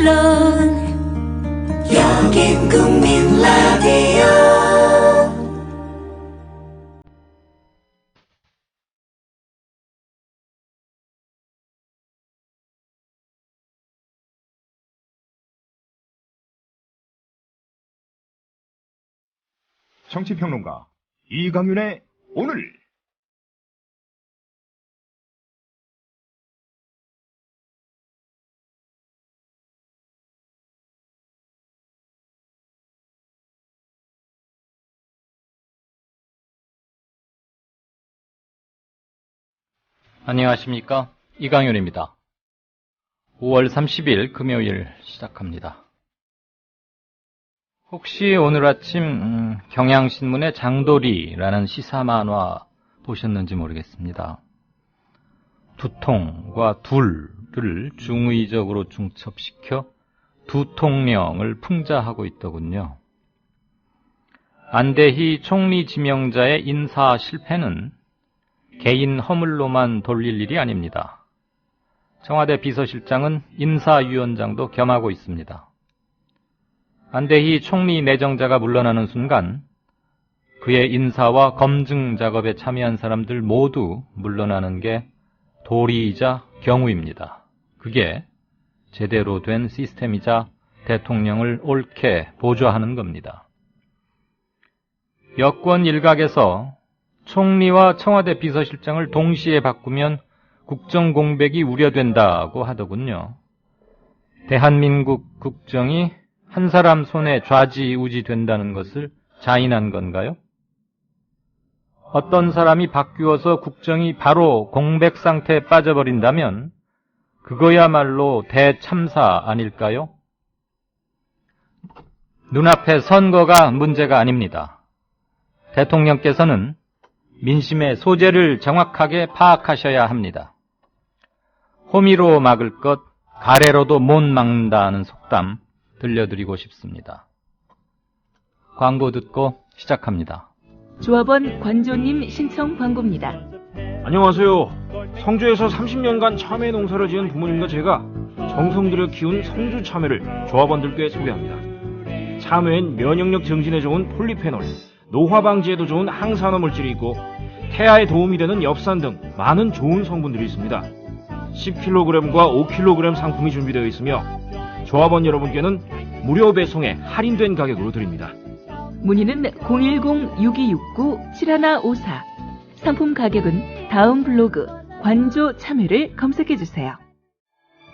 물론 여긴 국민 라디오. 정치평론가 이강윤의 오늘. 안녕하십니까, 이강윤입니다. 5월 30일 금요일 시작합니다. 혹시 오늘 아침 경향신문의 장도리라는 시사만화 보셨는지 모르겠습니다. 두통과 둘을 중의적으로 중첩시켜 두통령을 풍자하고 있더군요. 안대희 총리 지명자의 인사 실패는 개인 허물로만 돌릴 일이 아닙니다. 청와대 비서실장은 인사위원장도 겸하고 있습니다. 안대희 총리 내정자가 물러나는 순간 그의 인사와 검증 작업에 참여한 사람들 모두 물러나는 게 도리이자 경우입니다. 그게 제대로 된 시스템이자 대통령을 옳게 보좌하는 겁니다. 여권 일각에서 총리와 청와대 비서실장을 동시에 바꾸면 국정 공백이 우려된다고 하더군요. 대한민국 국정이 한 사람 손에 좌지우지 된다는 것을 자인한 건가요? 어떤 사람이 바뀌어서 국정이 바로 공백 상태에 빠져버린다면 그거야말로 대참사 아닐까요? 눈앞에 선거가 문제가 아닙니다. 대통령께서는 민심의 소재를 정확하게 파악하셔야 합니다. 호미로 막을 것, 가래로도 못 막는다는 속담 들려드리고 싶습니다. 광고 듣고 시작합니다. 조합원 관조님 신청 광고입니다. 안녕하세요. 성주에서 30년간 참외 농사를 지은 부모님과 제가 정성 들여 키운 성주 참외를 조합원들께 소개합니다. 참외엔 면역력 증진에 좋은 폴리페놀, 노화 방지에도 좋은 항산화 물질이 있고 태아에 도움이 되는 엽산 등 많은 좋은 성분들이 있습니다. 10kg과 5kg 상품이 준비되어 있으며 조합원 여러분께는 무료 배송에 할인된 가격으로 드립니다. 문의는 010-6269-7154. 상품 가격은 다음 블로그 관조 참외를 검색해주세요.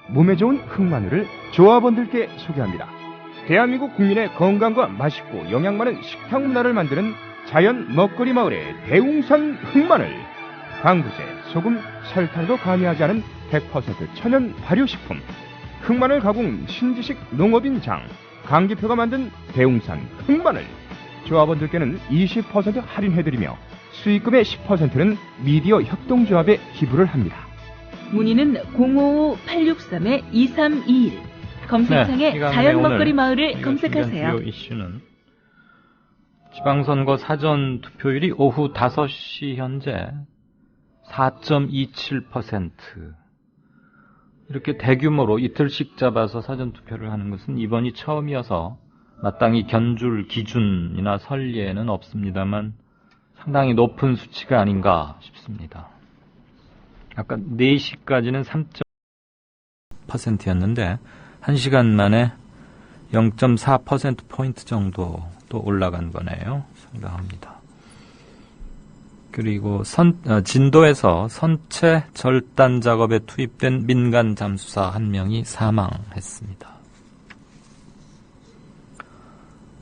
몸에 좋은 흑마늘을 조합원들께 소개합니다. 대한민국 국민의 건강과 맛있고 영양 많은 식탁 문화를 만드는 자연 먹거리 마을의 대웅산 흑마늘. 방부제, 소금, 설탕도 가미하지 않은 100% 천연 발효식품. 흑마늘 가공 신지식 농업인장 강기표가 만든 대웅산 흑마늘. 조합원들께는 20% 할인해드리며 수익금의 10%는 미디어 협동조합에 기부를 합니다. 문의는 055-863-2321. 검색창에 네, 자연 먹거리 마을을 검색하세요. 주요 이슈는 지방선거 사전 투표율이 오후 5시 현재 4.27%. 이렇게 대규모로 이틀씩 잡아서 사전 투표를 하는 것은 이번이 처음이어서 마땅히 견줄 기준이나 선례는 없습니다만 상당히 높은 수치가 아닌가 싶습니다. 아까 4시까지는 3.%였는데 1시간 만에 0.4%포인트 정도 또 올라간 거네요. 상당합니다. 그리고 진도에서 선체 절단 작업에 투입된 민간 잠수사 1명이 사망했습니다.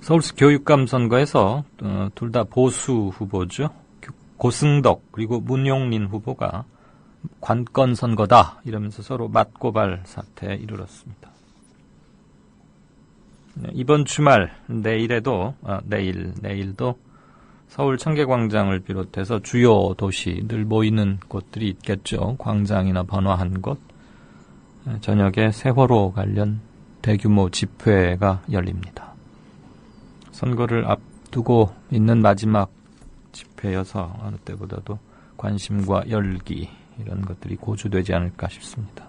서울시 교육감 선거에서 둘 다 보수 후보죠. 고승덕 그리고 문용린 후보가 관건 선거다 이러면서 서로 맞고발 사태에 이르렀습니다. 이번 주말 내일도 서울 청계광장을 비롯해서 주요 도시 늘 모이는 곳들이 있겠죠. 광장이나 번화한 곳. 저녁에 세월호 관련 대규모 집회가 열립니다. 선거를 앞두고 있는 마지막 집회여서 어느 때보다도 관심과 열기 이런 것들이 고조되지 않을까 싶습니다.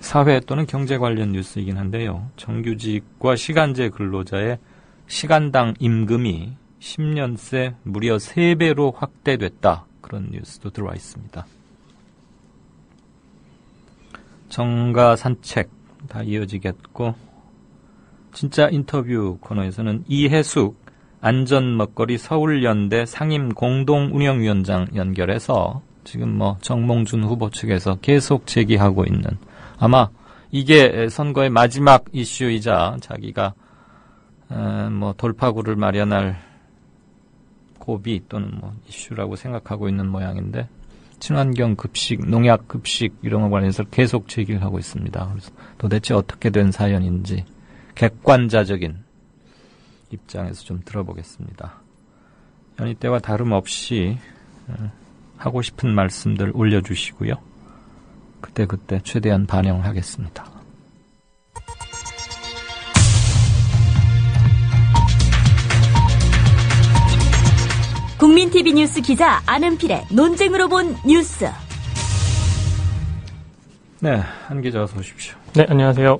사회 또는 경제 관련 뉴스이긴 한데요. 정규직과 시간제 근로자의 시간당 임금이 10년 새 무려 3배로 확대됐다. 그런 뉴스도 들어와 있습니다. 정가 산책 다 이어지겠고, 진짜 인터뷰 코너에서는 이해숙 안전먹거리 서울연대 상임공동운영위원장 연결해서 지금 정몽준 후보 측에서 계속 제기하고 있는, 아마 이게 선거의 마지막 이슈이자 자기가 돌파구를 마련할 고비 또는 이슈라고 생각하고 있는 모양인데, 친환경 급식, 농약 급식 이런 거 관련해서 계속 제기를 하고 있습니다. 그래서 도대체 어떻게 된 사연인지 객관자적인 입장에서 좀 들어보겠습니다. 연희 때와 다름없이 하고 싶은 말씀들 올려주시고요. 그때 최대한 반영하겠습니다. 국민TV 뉴스 기자 안은필의 논쟁으로 본 뉴스. 네, 한 기자 어서 오십시오. 네, 안녕하세요.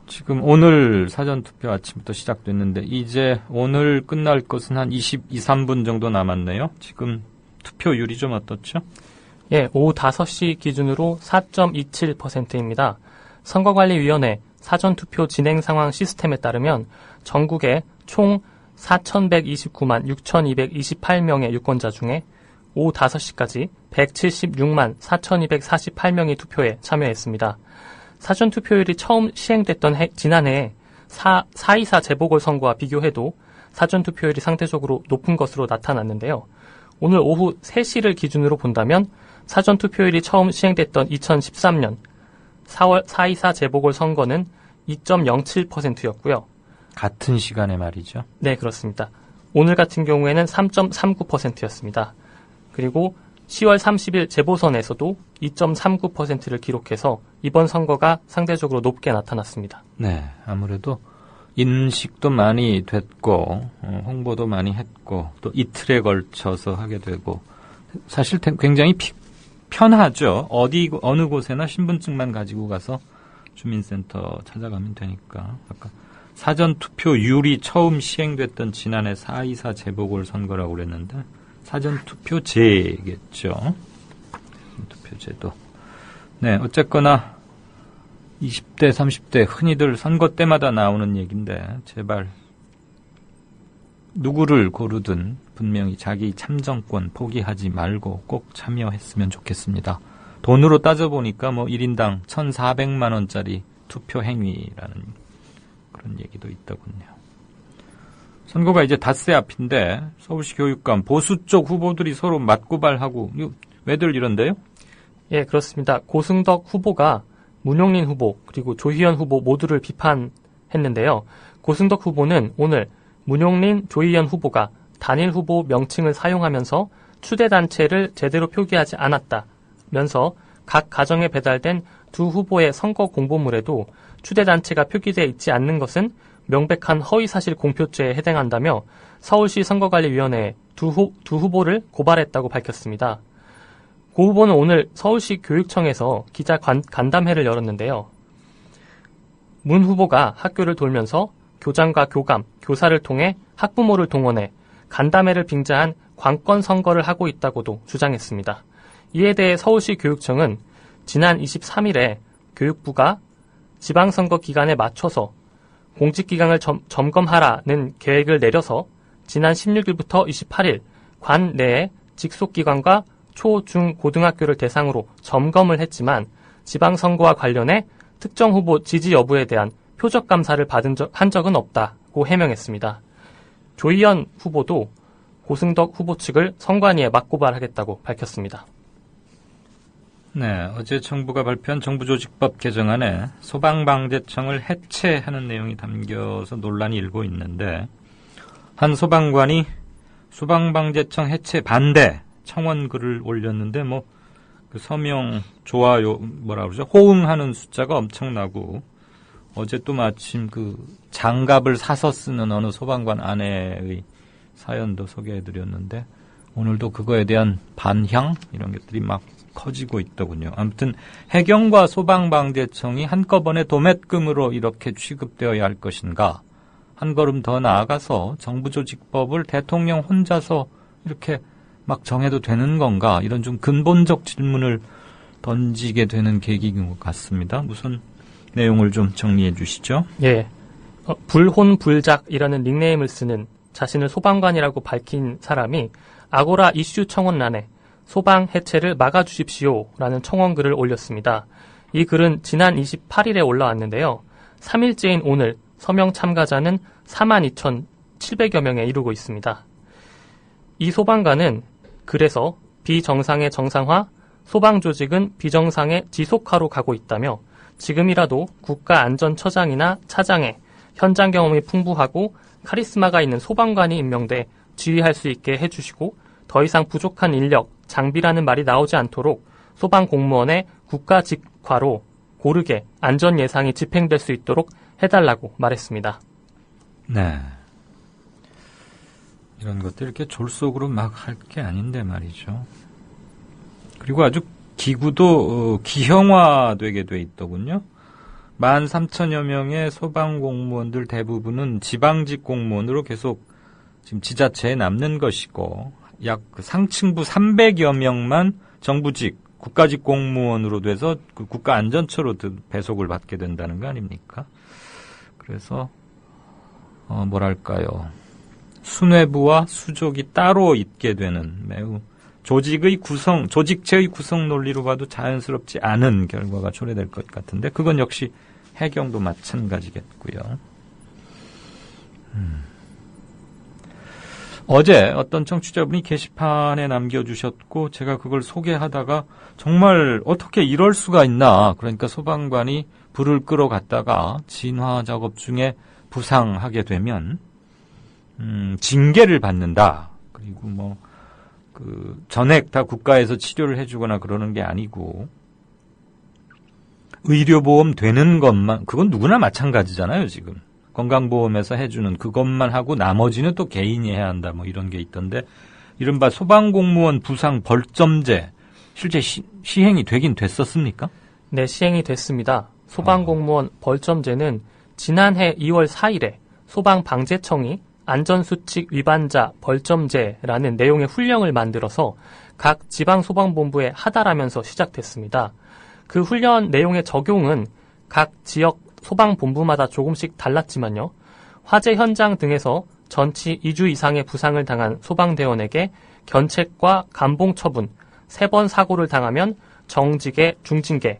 지금 오늘 사전투표 아침부터 시작됐는데 이제 오늘 끝날 것은 한 23분 정도 남았네요. 지금 투표율이 좀 어떻죠? 예, 오후 5시 기준으로 4.27%입니다. 선거관리위원회 사전투표 진행 상황 시스템에 따르면 전국에 총 4,129만 6,228명의 유권자 중에 오후 5시까지 176만 4,248명이 투표에 참여했습니다. 사전투표율이 처음 시행됐던 지난해 4.24 재보궐선거와 비교해도 사전투표율이 상대적으로 높은 것으로 나타났는데요. 오늘 오후 3시를 기준으로 본다면 사전투표율이 처음 시행됐던 2013년 4월 4.24 재보궐선거는 2.07%였고요. 같은 시간에 말이죠. 네, 그렇습니다. 오늘 같은 경우에는 3.39%였습니다. 그리고 10월 30일 재보선에서도 2.39%를 기록해서 이번 선거가 상대적으로 높게 나타났습니다. 네, 아무래도 인식도 많이 됐고 홍보도 많이 했고 또 이틀에 걸쳐서 하게 되고 사실 굉장히 편하죠. 어느 곳에나 신분증만 가지고 가서 주민센터 찾아가면 되니까. 아까 사전투표율이 처음 시행됐던 지난해 4.24 재보궐선거라고 그랬는데 사전투표제겠죠. 투표제도. 네, 어쨌거나 20대, 30대 흔히들 선거 때마다 나오는 얘기인데 제발 누구를 고르든 분명히 자기 참정권 포기하지 말고 꼭 참여했으면 좋겠습니다. 돈으로 따져보니까 1인당 1,400만 원짜리 투표 행위라는 그런 얘기도 있더군요. 선거가 이제 닷새 앞인데 서울시 교육감 보수 쪽 후보들이 서로 맞고발하고 왜들 이런데요? 예, 그렇습니다. 고승덕 후보가 문용린 후보 그리고 조희연 후보 모두를 비판했는데요. 고승덕 후보는 오늘 문용린, 조희연 후보가 단일 후보 명칭을 사용하면서 추대단체를 제대로 표기하지 않았다면서 각 가정에 배달된 두 후보의 선거 공보물에도 추대단체가 표기되어 있지 않는 것은 명백한 허위사실 공표죄에 해당한다며 서울시 선거관리위원회에 두 후보를 고발했다고 밝혔습니다. 고 후보는 오늘 서울시 교육청에서 기자 간담회를 열었는데요. 문 후보가 학교를 돌면서 교장과 교감, 교사를 통해 학부모를 동원해 간담회를 빙자한 관권 선거를 하고 있다고도 주장했습니다. 이에 대해 서울시 교육청은 지난 23일에 교육부가 지방선거 기간에 맞춰서 공직기강을 점검하라는 계획을 내려서 지난 16일부터 28일 관 내에 직속기관과 초, 중, 고등학교를 대상으로 점검을 했지만 지방선거와 관련해 특정 후보 지지 여부에 대한 표적감사를 한 적은 없다고 해명했습니다. 조희연 후보도 고승덕 후보 측을 선관위에 맞고발하겠다고 밝혔습니다. 네, 어제 정부가 발표한 정부조직법 개정안에 소방방재청을 해체하는 내용이 담겨서 논란이 일고 있는데 한 소방관이 소방방재청 해체 반대 청원글을 올렸는데 그 서명 좋아요 호응하는 숫자가 엄청나고 어제 또 마침 그 장갑을 사서 쓰는 어느 소방관 아내의 사연도 소개해드렸는데 오늘도 그거에 대한 반향 이런 것들이 막 커지고 있더군요. 아무튼 해경과 소방방재청이 한꺼번에 도매금으로 이렇게 취급되어야 할 것인가? 한 걸음 더 나아가서 정부조직법을 대통령 혼자서 이렇게 막 정해도 되는 건가? 이런 좀 근본적 질문을 던지게 되는 계기인 것 같습니다. 우선 내용을 좀 정리해 주시죠. 예. 불혼불작이라는 닉네임을 쓰는 자신을 소방관이라고 밝힌 사람이 아고라 이슈 청원란에 소방 해체를 막아주십시오라는 청원글을 올렸습니다. 이 글은 지난 28일에 올라왔는데요. 3일째인 오늘 서명 참가자는 42,700여 명에 이르고 있습니다. 이 소방관은 그래서 비정상의 정상화, 소방조직은 비정상의 지속화로 가고 있다며 지금이라도 국가안전처장이나 차장에 현장 경험이 풍부하고 카리스마가 있는 소방관이 임명돼 지휘할 수 있게 해주시고 더 이상 부족한 인력, 장비라는 말이 나오지 않도록 소방 공무원의 국가직화로 고르게 안전 예상이 집행될 수 있도록 해달라고 말했습니다. 네. 이런 것들 이렇게 졸속으로 막 할 게 아닌데 말이죠. 그리고 아주 기구도 기형화되게 돼 있더군요. 13,000여 명의 소방 공무원들 대부분은 지방직 공무원으로 계속 지금 지자체에 남는 것이고 약 상층부 300여 명만 정부직 국가직 공무원으로 돼서 그 국가안전처로 배속을 받게 된다는 거 아닙니까? 그래서 뭐랄까요. 수뇌부와 수족이 따로 있게 되는 매우 조직체의 구성 논리로 봐도 자연스럽지 않은 결과가 초래될 것 같은데 그건 역시 해경도 마찬가지겠고요. 어제 어떤 청취자분이 게시판에 남겨주셨고 제가 그걸 소개하다가 정말 어떻게 이럴 수가 있나. 그러니까 소방관이 불을 끌어갔다가 진화 작업 중에 부상하게 되면 징계를 받는다. 그리고 전액 다 국가에서 치료를 해주거나 그러는 게 아니고 의료보험 되는 것만, 그건 누구나 마찬가지잖아요, 지금. 건강보험에서 해주는 그것만 하고 나머지는 또 개인이 해야 한다, 이런 게 있던데, 이른바 소방공무원 부상 벌점제, 실제 시행이 되긴 됐었습니까? 네, 시행이 됐습니다. 소방공무원 벌점제는 지난해 2월 4일에 소방방재청이 안전수칙 위반자 벌점제라는 내용의 훈령을 만들어서 각 지방소방본부에 하달하면서 시작됐습니다. 그 훈련 내용의 적용은 각 지역 소방본부마다 조금씩 달랐지만요. 화재 현장 등에서 전치 2주 이상의 부상을 당한 소방대원에게 견책과 감봉 처분, 3번 사고를 당하면 정직의 중징계,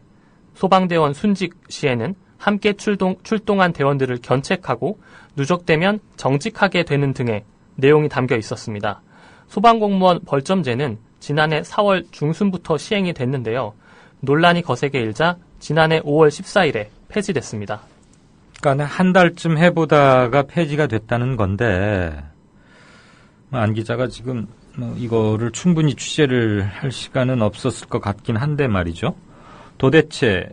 소방대원 순직 시에는 함께 출동한 대원들을 견책하고 누적되면 정직하게 되는 등의 내용이 담겨 있었습니다. 소방공무원 벌점제는 지난해 4월 중순부터 시행이 됐는데요. 논란이 거세게 일자 지난해 5월 14일에 폐지됐습니다. 그러니까 한 달쯤 해보다가 폐지가 됐다는 건데 안 기자가 지금 이거를 충분히 취재를 할 시간은 없었을 것 같긴 한데 말이죠. 도대체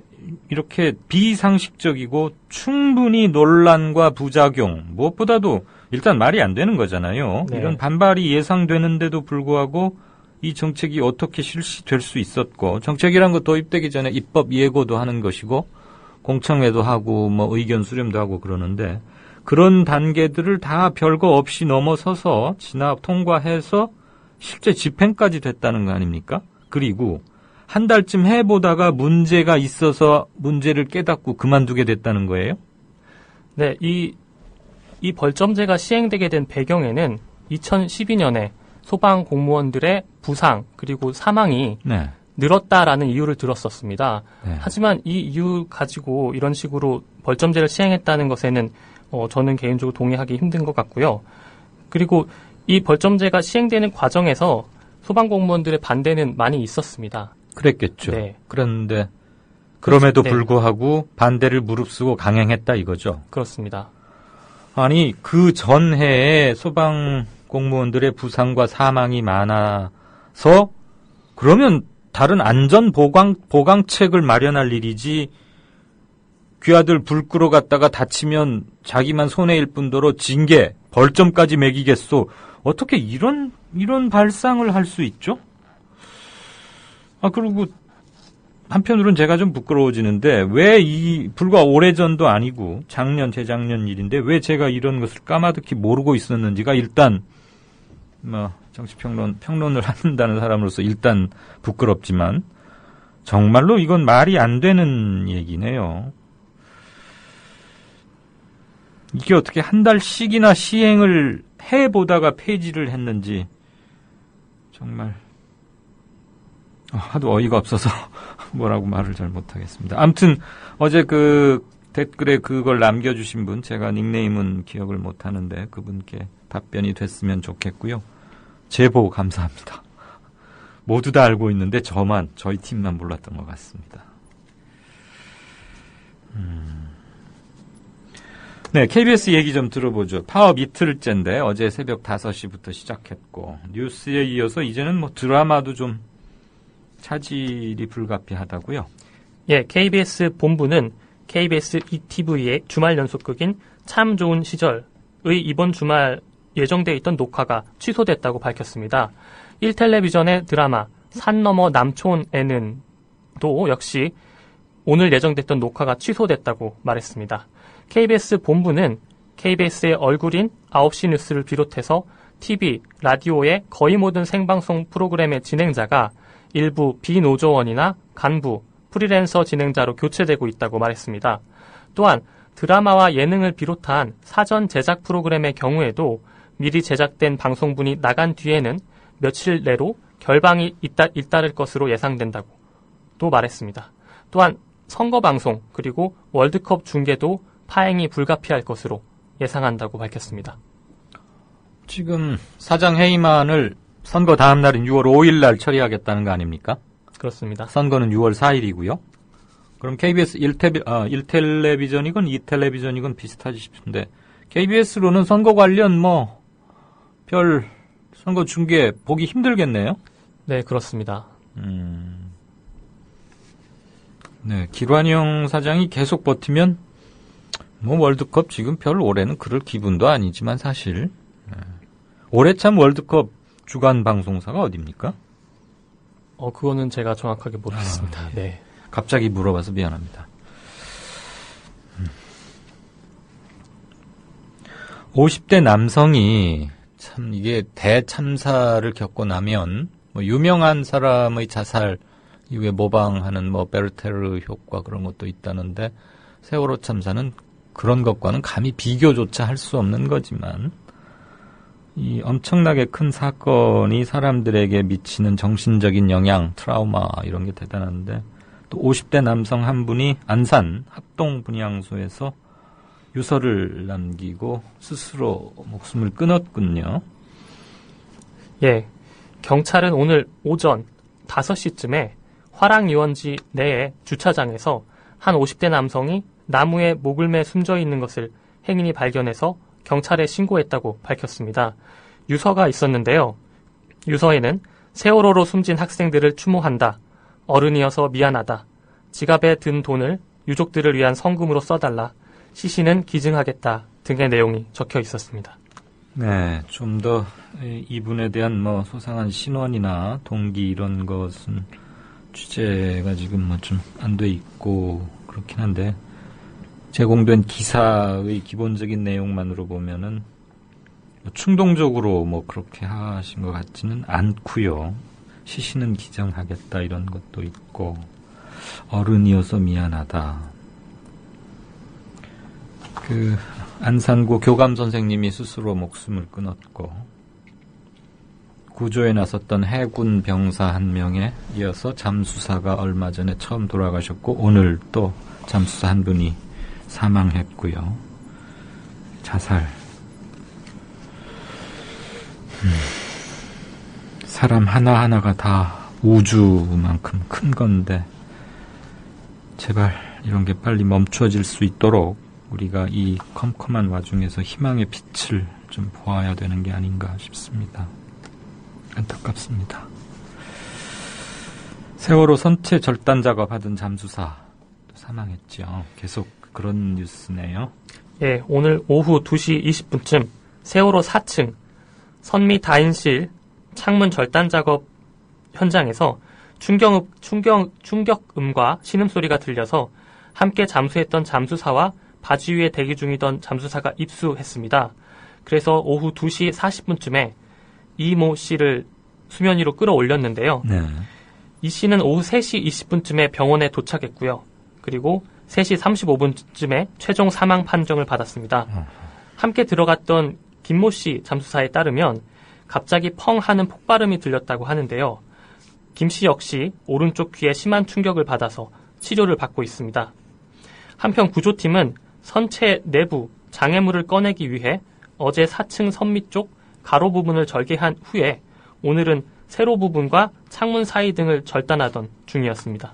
이렇게 비상식적이고 충분히 논란과 부작용, 무엇보다도 일단 말이 안 되는 거잖아요. 네. 이런 반발이 예상되는데도 불구하고 이 정책이 어떻게 실시될 수 있었고, 정책이란 거 도입되기 전에 입법 예고도 하는 것이고 공청회도 하고 의견 수렴도 하고 그러는데 그런 단계들을 다 별거 없이 넘어서서 진압 통과해서 실제 집행까지 됐다는 거 아닙니까? 그리고 한 달쯤 해보다가 문제가 있어서 문제를 깨닫고 그만두게 됐다는 거예요? 네, 이 벌점제가 시행되게 된 배경에는 2012년에 소방 공무원들의 부상 그리고 사망이 네. 늘었다라는 이유를 들었었습니다. 네. 하지만 이 이유 가지고 이런 식으로 벌점제를 시행했다는 것에는 저는 개인적으로 동의하기 힘든 것 같고요. 그리고 이 벌점제가 시행되는 과정에서 소방 공무원들의 반대는 많이 있었습니다. 그랬겠죠. 네. 그런데 그럼에도 네. 불구하고 반대를 무릅쓰고 강행했다 이거죠. 그렇습니다. 아니 그 전해에 소방 공무원들의 부상과 사망이 많아서 그러면 다른 안전 보강책을 마련할 일이지 귀하들 불 끌어갔다가 다치면 자기만 손해일 뿐더러 징계, 벌점까지 매기겠소. 어떻게 이런 발상을 할 수 있죠? 그리고 한편으로는 제가 좀 부끄러워지는데 왜 불과 오래전도 아니고 작년, 재작년 일인데 왜 제가 이런 것을 까마득히 모르고 있었는지가 일단 평론을 한다는 사람으로서 일단 부끄럽지만 정말로 이건 말이 안 되는 얘기네요. 이게 어떻게 한 달씩이나 시행을 해보다가 폐지를 했는지 정말 하도 어이가 없어서 뭐라고 말을 잘 못하겠습니다. 아무튼 어제 그 댓글에 그걸 남겨주신 분, 제가 닉네임은 기억을 못하는데 그분께 답변이 됐으면 좋겠고요. 제보 감사합니다. 모두 다 알고 있는데 저희 팀만 몰랐던 것 같습니다. 네, KBS 얘기 좀 들어보죠. 파업 이틀째인데 어제 새벽 5시부터 시작했고 뉴스에 이어서 이제는 드라마도 좀 차질이 불가피하다고요? 예, KBS 본부는 KBS ETV의 주말 연속극인 참 좋은 시절의 이번 주말 예정돼 있던 녹화가 취소됐다고 밝혔습니다. 1텔레비전의 드라마 산 너머 남촌에는 또 역시 오늘 예정됐던 녹화가 취소됐다고 말했습니다. KBS 본부는 KBS의 얼굴인 9시 뉴스를 비롯해서 TV, 라디오의 거의 모든 생방송 프로그램의 진행자가 일부 비노조원이나 간부, 프리랜서 진행자로 교체되고 있다고 말했습니다. 또한 드라마와 예능을 비롯한 사전 제작 프로그램의 경우에도 미리 제작된 방송분이 나간 뒤에는 며칠 내로 결방이 잇따를 것으로 예상된다고 또 말했습니다. 또한 선거방송 그리고 월드컵 중계도 파행이 불가피할 것으로 예상한다고 밝혔습니다. 지금 사장 회의만을 선거 다음 날인 6월 5일 날 처리하겠다는 거 아닙니까? 그렇습니다. 선거는 6월 4일이고요. 그럼 KBS 1텔레비전이건 2텔레비전이건 비슷하지 싶은데 KBS로는 선거 관련 별 선거 중계 보기 힘들겠네요? 네, 그렇습니다. 네, 기관영 사장이 계속 버티면 월드컵 지금 별 올해는 그럴 기분도 아니지만 사실 올해 참 월드컵 주간 방송사가 어디입니까? 그거는 제가 정확하게 모르겠습니다. 네. 갑자기 물어봐서 미안합니다. 50대 남성이 참 이게 대참사를 겪고 나면 유명한 사람의 자살 이후에 모방하는 베르테르 효과 그런 것도 있다는데 세월호 참사는 그런 것과는 감히 비교조차 할 수 없는 거지만 이 엄청나게 큰 사건이 사람들에게 미치는 정신적인 영향, 트라우마 이런 게 대단한데 또 50대 남성 한 분이 안산 합동분향소에서 유서를 남기고 스스로 목숨을 끊었군요. 예, 경찰은 오늘 오전 5시쯤에 화랑유원지 내의 주차장에서 한 50대 남성이 나무에 목을 매 숨져 있는 것을 행인이 발견해서 경찰에 신고했다고 밝혔습니다. 유서가 있었는데요. 유서에는 세월호로 숨진 학생들을 추모한다. 어른이어서 미안하다. 지갑에 든 돈을 유족들을 위한 성금으로 써달라. 시신은 기증하겠다 등의 내용이 적혀 있었습니다. 네, 좀 더 이분에 대한 소상한 신원이나 동기 이런 것은 취재가 지금 좀 안 돼 있고 그렇긴 한데 제공된 기사의 기본적인 내용만으로 보면은 충동적으로 그렇게 하신 것 같지는 않고요. 시신은 기증하겠다 이런 것도 있고 어른이어서 미안하다. 그 안산구 교감 선생님이 스스로 목숨을 끊었고 구조에 나섰던 해군 병사 한 명에 이어서 잠수사가 얼마 전에 처음 돌아가셨고 오늘 또 잠수사 한 분이 사망했고요. 자살. 사람 하나하나가 다 우주만큼 큰 건데 제발 이런 게 빨리 멈춰질 수 있도록 우리가 이 컴컴한 와중에서 희망의 빛을 좀 보아야 되는 게 아닌가 싶습니다. 안타깝습니다. 세월호 선체 절단 작업하던 잠수사 사망했죠. 계속 그런 뉴스네요. 예, 오늘 오후 2시 20분쯤 세월호 4층 선미 다인실 창문 절단 작업 현장에서 충격음과 신음소리가 들려서 함께 잠수했던 잠수사와 바지 위에 대기 중이던 잠수사가 입수했습니다. 그래서 오후 2시 40분쯤에 이모 씨를 수면 위로 끌어올렸는데요. 네. 이 씨는 오후 3시 20분쯤에 병원에 도착했고요. 그리고 3시 35분쯤에 최종 사망 판정을 받았습니다. 함께 들어갔던 김모 씨 잠수사에 따르면 갑자기 펑 하는 폭발음이 들렸다고 하는데요. 김 씨 역시 오른쪽 귀에 심한 충격을 받아서 치료를 받고 있습니다. 한편 구조팀은 선체 내부 장애물을 꺼내기 위해 어제 4층 선미 쪽 가로 부분을 절개한 후에 오늘은 세로 부분과 창문 사이 등을 절단하던 중이었습니다.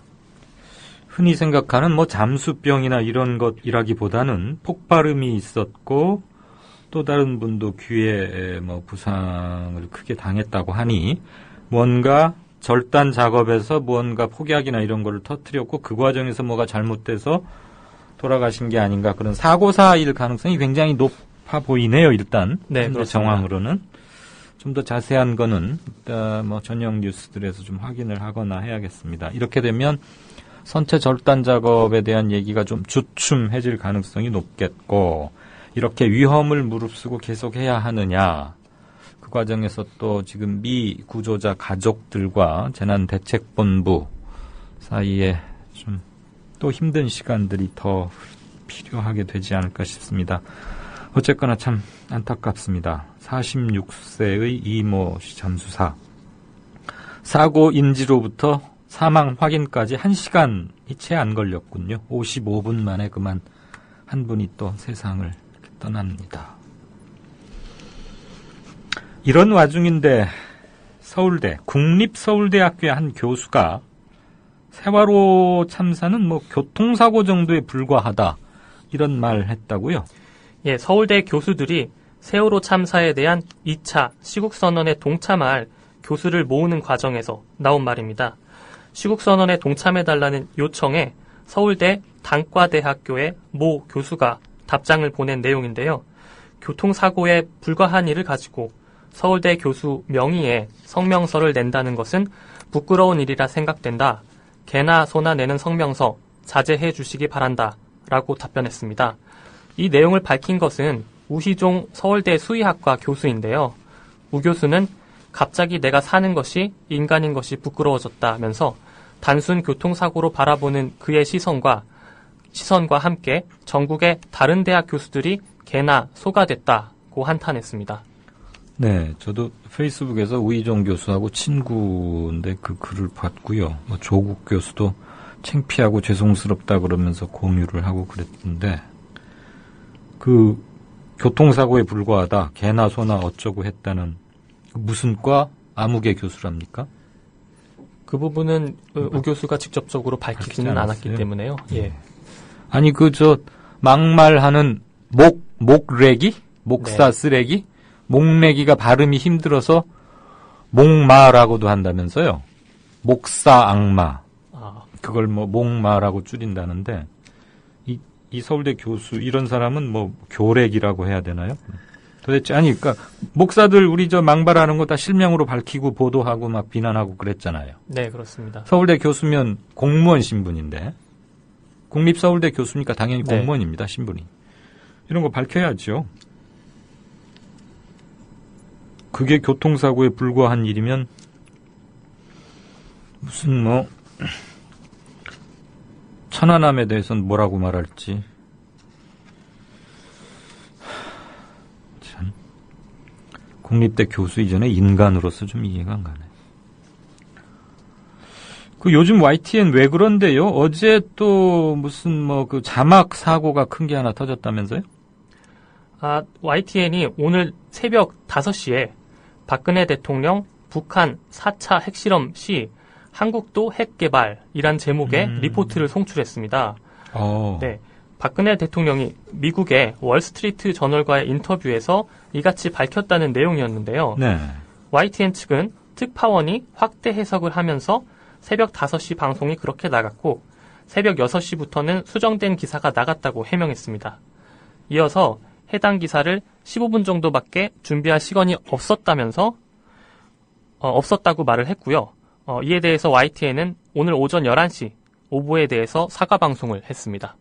흔히 생각하는 뭐 잠수병이나 이런 것이라기보다는 폭발음이 있었고 또 다른 분도 귀에 뭐 부상을 크게 당했다고 하니 뭔가 절단 작업에서 무언가 폭약이나 이런 거를 터뜨렸고 그 과정에서 뭐가 잘못돼서 돌아가신 게 아닌가 그런 사고사일 가능성이 굉장히 높아 보이네요. 일단 네, 현재 정황으로는 좀 더 자세한 거는 뭐 전용 뉴스들에서 좀 확인을 하거나 해야겠습니다. 이렇게 되면 선체 절단 작업에 대한 얘기가 좀 주춤해질 가능성이 높겠고 이렇게 위험을 무릅쓰고 계속해야 하느냐 그 과정에서 또 지금 미 구조자 가족들과 재난대책본부 사이에 좀 또 힘든 시간들이 더 필요하게 되지 않을까 싶습니다. 어쨌거나 참 안타깝습니다. 46세의 이모 씨 잠수사 사고 인지로부터 사망 확인까지 1시간이 채 안 걸렸군요. 55분 만에 그만 한 분이 또 세상을 떠납니다. 이런 와중인데 서울대 국립서울대학교의 한 교수가 세월호 참사는 뭐 교통사고 정도에 불과하다 이런 말 했다고요? 예, 서울대 교수들이 세월호 참사에 대한 2차 시국선언에 동참할 교수를 모으는 과정에서 나온 말입니다. 시국선언에 동참해달라는 요청에 서울대 단과대학교의 모 교수가 답장을 보낸 내용인데요. 교통사고에 불과한 일을 가지고 서울대 교수 명의의 성명서를 낸다는 것은 부끄러운 일이라 생각된다. 개나 소나 내는 성명서 자제해 주시기 바란다. 라고 답변했습니다. 이 내용을 밝힌 것은 우희종 서울대 수의학과 교수인데요. 우 교수는 갑자기 내가 사는 것이 인간인 것이 부끄러워졌다면서 단순 교통사고로 바라보는 그의 시선과 함께 전국의 다른 대학 교수들이 개나 소가 됐다고 한탄했습니다. 네, 저도 페이스북에서 우희종 교수하고 친구인데 그 글을 봤고요. 뭐 조국 교수도 창피하고 죄송스럽다 그러면서 공유를 하고 그랬는데 그 교통사고에 불과하다, 개나 소나 어쩌고 했다는 무슨 과 아무개 교수랍니까? 그 부분은 우 교수가 직접적으로 밝히지는 않았기 때문에요. 예. 아니 막말하는 목래기? 목사 네. 쓰레기? 목내기가 발음이 힘들어서 목마라고도 한다면서요. 목사 악마. 그걸 뭐 목마라고 줄인다는데 이 서울대 교수 이런 사람은 뭐 교렉이라고 해야 되나요? 도대체 그러니까 목사들 우리 망발하는 거 다 실명으로 밝히고 보도하고 막 비난하고 그랬잖아요. 네, 그렇습니다. 서울대 교수면 공무원 신분인데 국립서울대 교수니까 당연히 네. 공무원입니다. 신분이. 이런 거 밝혀야죠. 그게 교통사고에 불과한 일이면 무슨 천안함에 대해서는 뭐라고 말할지 참 국립대 교수 이전에 인간으로서 좀 이해가 안 가네. 그 요즘 YTN 왜 그런데요? 어제 또 무슨 그 자막 사고가 큰 게 하나 터졌다면서요? YTN이 오늘 새벽 5시에 박근혜 대통령 북한 4차 핵실험 시 한국도 핵개발이란 제목의 리포트를 송출했습니다. 네, 박근혜 대통령이 미국의 월스트리트 저널과의 인터뷰에서 이같이 밝혔다는 내용이었는데요. 네. YTN 측은 특파원이 확대 해석을 하면서 새벽 5시 방송이 그렇게 나갔고 새벽 6시부터는 수정된 기사가 나갔다고 해명했습니다. 이어서 해당 기사를 15분 정도밖에 준비할 시간이 없었다고 말을 했고요. 이에 대해서 YTN은 오늘 오전 11시 오보에 대해서 사과 방송을 했습니다.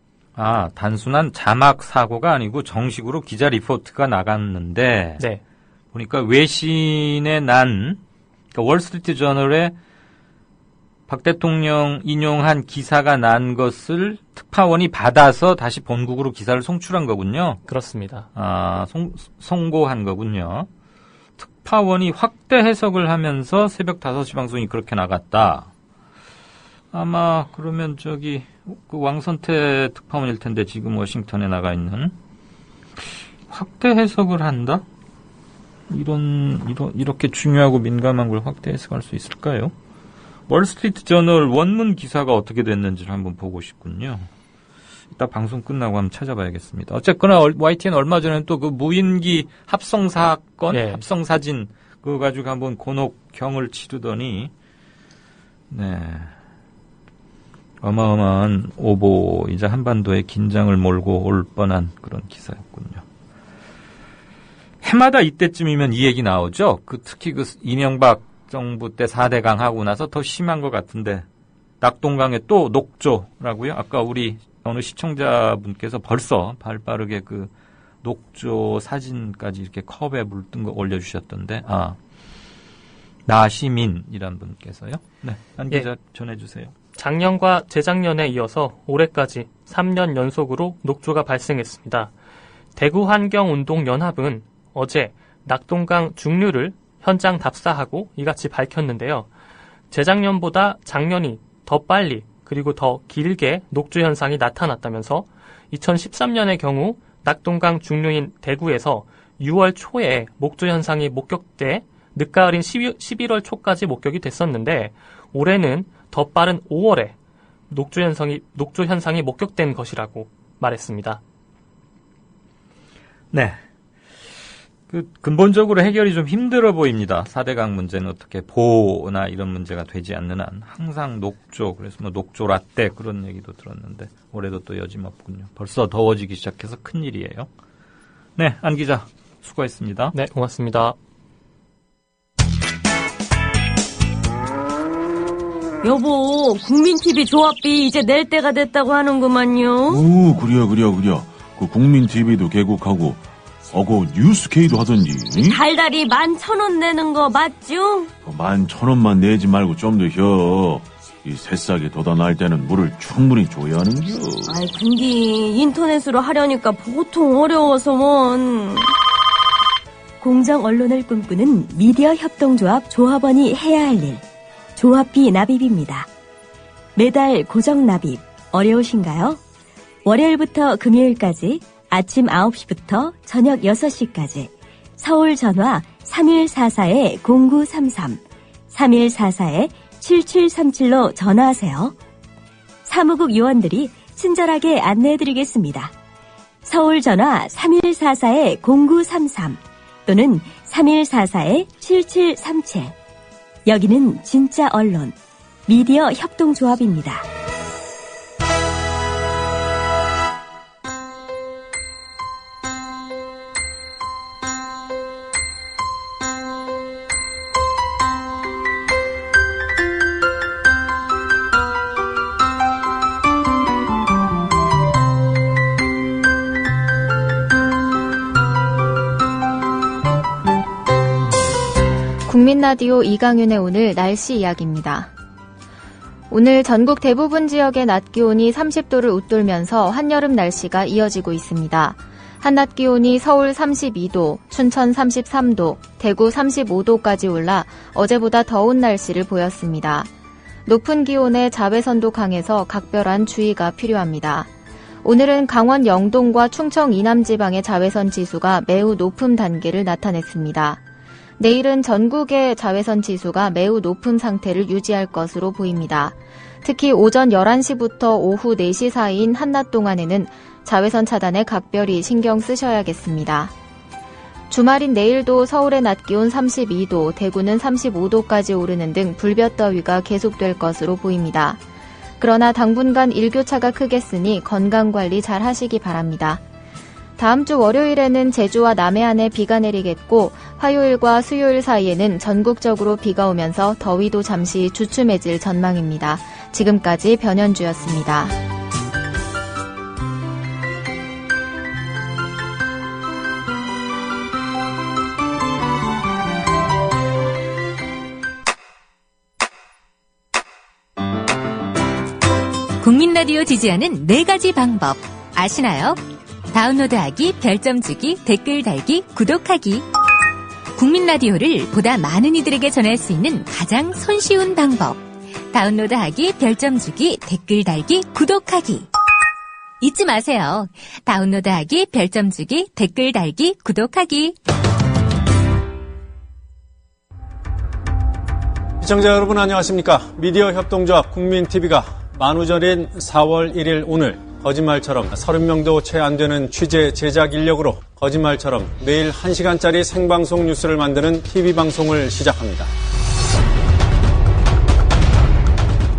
단순한 자막 사고가 아니고 정식으로 기자 리포트가 나갔는데 네. 보니까 외신에 난 그러니까 월스트리트 저널에 박 대통령 인용한 기사가 난 것을 특파원이 받아서 다시 본국으로 기사를 송출한 거군요. 그렇습니다. 송고한 거군요. 특파원이 확대 해석을 하면서 새벽 5시 방송이 그렇게 나갔다. 아마 그러면 그 왕선태 특파원일 텐데 지금 워싱턴에 나가 있는 확대 해석을 한다? 이렇게 중요하고 민감한 걸 확대 해석할 수 있을까요? 월스트리트 저널 원문 기사가 어떻게 됐는지를 한번 보고 싶군요. 이따 방송 끝나고 한번 찾아봐야겠습니다. 어쨌거나 YTN 얼마 전에 또 그 무인기 합성 사건, 네. 합성 사진 그거 가지고 한번 곤혹경을 치르더니 어마어마한 오보이자 한반도의 긴장을 몰고 올 뻔한 그런 기사였군요. 해마다 이때쯤이면 이 얘기 나오죠. 특히 이명박 정부 때 4대강 하고 나서 더 심한 것 같은데 낙동강에 또 녹조라고요. 아까 우리 어느 시청자분께서 벌써 발빠르게 그 녹조 사진까지 이렇게 컵에 물 뜬 거 올려주셨던데 나시민이란 분께서요. 네, 한 기자 전해주세요. 작년과 재작년에 이어서 올해까지 3년 연속으로 녹조가 발생했습니다. 대구환경운동연합은 어제 낙동강 중류를 현장 답사하고 이같이 밝혔는데요. 재작년보다 작년이 더 빨리 그리고 더 길게 녹조 현상이 나타났다면서 2013년의 경우 낙동강 중류인 대구에서 6월 초에 녹조 현상이 목격돼 늦가을인 11월 초까지 목격이 됐었는데 올해는 더 빠른 5월에 녹조 현상이 목격된 것이라고 말했습니다. 네. 근본적으로 해결이 좀 힘들어 보입니다. 4대강 문제는 어떻게 보호나 이런 문제가 되지 않는 한 항상 녹조, 그래서 녹조 라떼 그런 얘기도 들었는데 올해도 또 여짐없군요. 벌써 더워지기 시작해서 큰일이에요. 네, 안 기자 수고했습니다. 네, 고맙습니다. 여보, 국민TV 조합비 이제 낼 때가 됐다고 하는구만요. 오, 그려. 그 국민TV도 개국하고 그 뉴스케이도 하던지. 달달이 11,000원 내는 거 맞죠? 11,000원만 내지 말고 좀 더 혀. 이 새싹이 돋아날 때는 물을 충분히 줘야 하는겨. 근데 인터넷으로 하려니까 보통 어려워서 뭔. 공정 언론을 꿈꾸는 미디어 협동조합 조합원이 해야 할 일. 조합비 납입입니다. 매달 고정 납입 어려우신가요? 월요일부터 금요일까지 아침 9시부터 저녁 6시까지 서울 전화 3144-0933, 3144-7737로 전화하세요. 사무국 요원들이 친절하게 안내해드리겠습니다. 서울 전화 3144-0933 또는 3144-7737. 여기는 진짜 언론, 미디어 협동조합입니다. 국민라디오 이강윤의 오늘 날씨 이야기입니다. 오늘 전국 대부분 지역의 낮 기온이 30도를 웃돌면서 한여름 날씨가 이어지고 있습니다. 한낮 기온이 서울 32도, 춘천 33도, 대구 35도까지 올라 어제보다 더운 날씨를 보였습니다. 높은 기온에 자외선도 강해서 각별한 주의가 필요합니다. 오늘은 강원 영동과 충청 이남 지방의 자외선 지수가 매우 높은 단계를 나타냈습니다. 내일은 전국의 자외선 지수가 매우 높은 상태를 유지할 것으로 보입니다. 특히 오전 11시부터 오후 4시 사이인 한낮 동안에는 자외선 차단에 각별히 신경 쓰셔야겠습니다. 주말인 내일도 서울의 낮 기온 32도, 대구는 35도까지 오르는 등 불볕더위가 계속될 것으로 보입니다. 그러나 당분간 일교차가 크겠으니 건강관리 잘 하시기 바랍니다. 다음 주 월요일에는 제주와 남해안에 비가 내리겠고 화요일과 수요일 사이에는 전국적으로 비가 오면서 더위도 잠시 주춤해질 전망입니다. 지금까지 변현주였습니다. 국민 라디오 지지하는 4가지 방법 아시나요? 다운로드하기, 별점 주기, 댓글 달기, 구독하기. 국민 라디오를 보다 많은 이들에게 전할 수 있는 가장 손쉬운 방법. 다운로드하기, 별점 주기, 댓글 달기, 구독하기. 잊지 마세요. 다운로드하기, 별점 주기, 댓글 달기, 구독하기. 시청자 여러분 안녕하십니까? 미디어 협동조합 국민TV가 만우절인 4월 1일 오늘 거짓말처럼 30명도 채 안 되는 취재 제작 인력으로 거짓말처럼 매일 1시간짜리 생방송 뉴스를 만드는 TV방송을 시작합니다.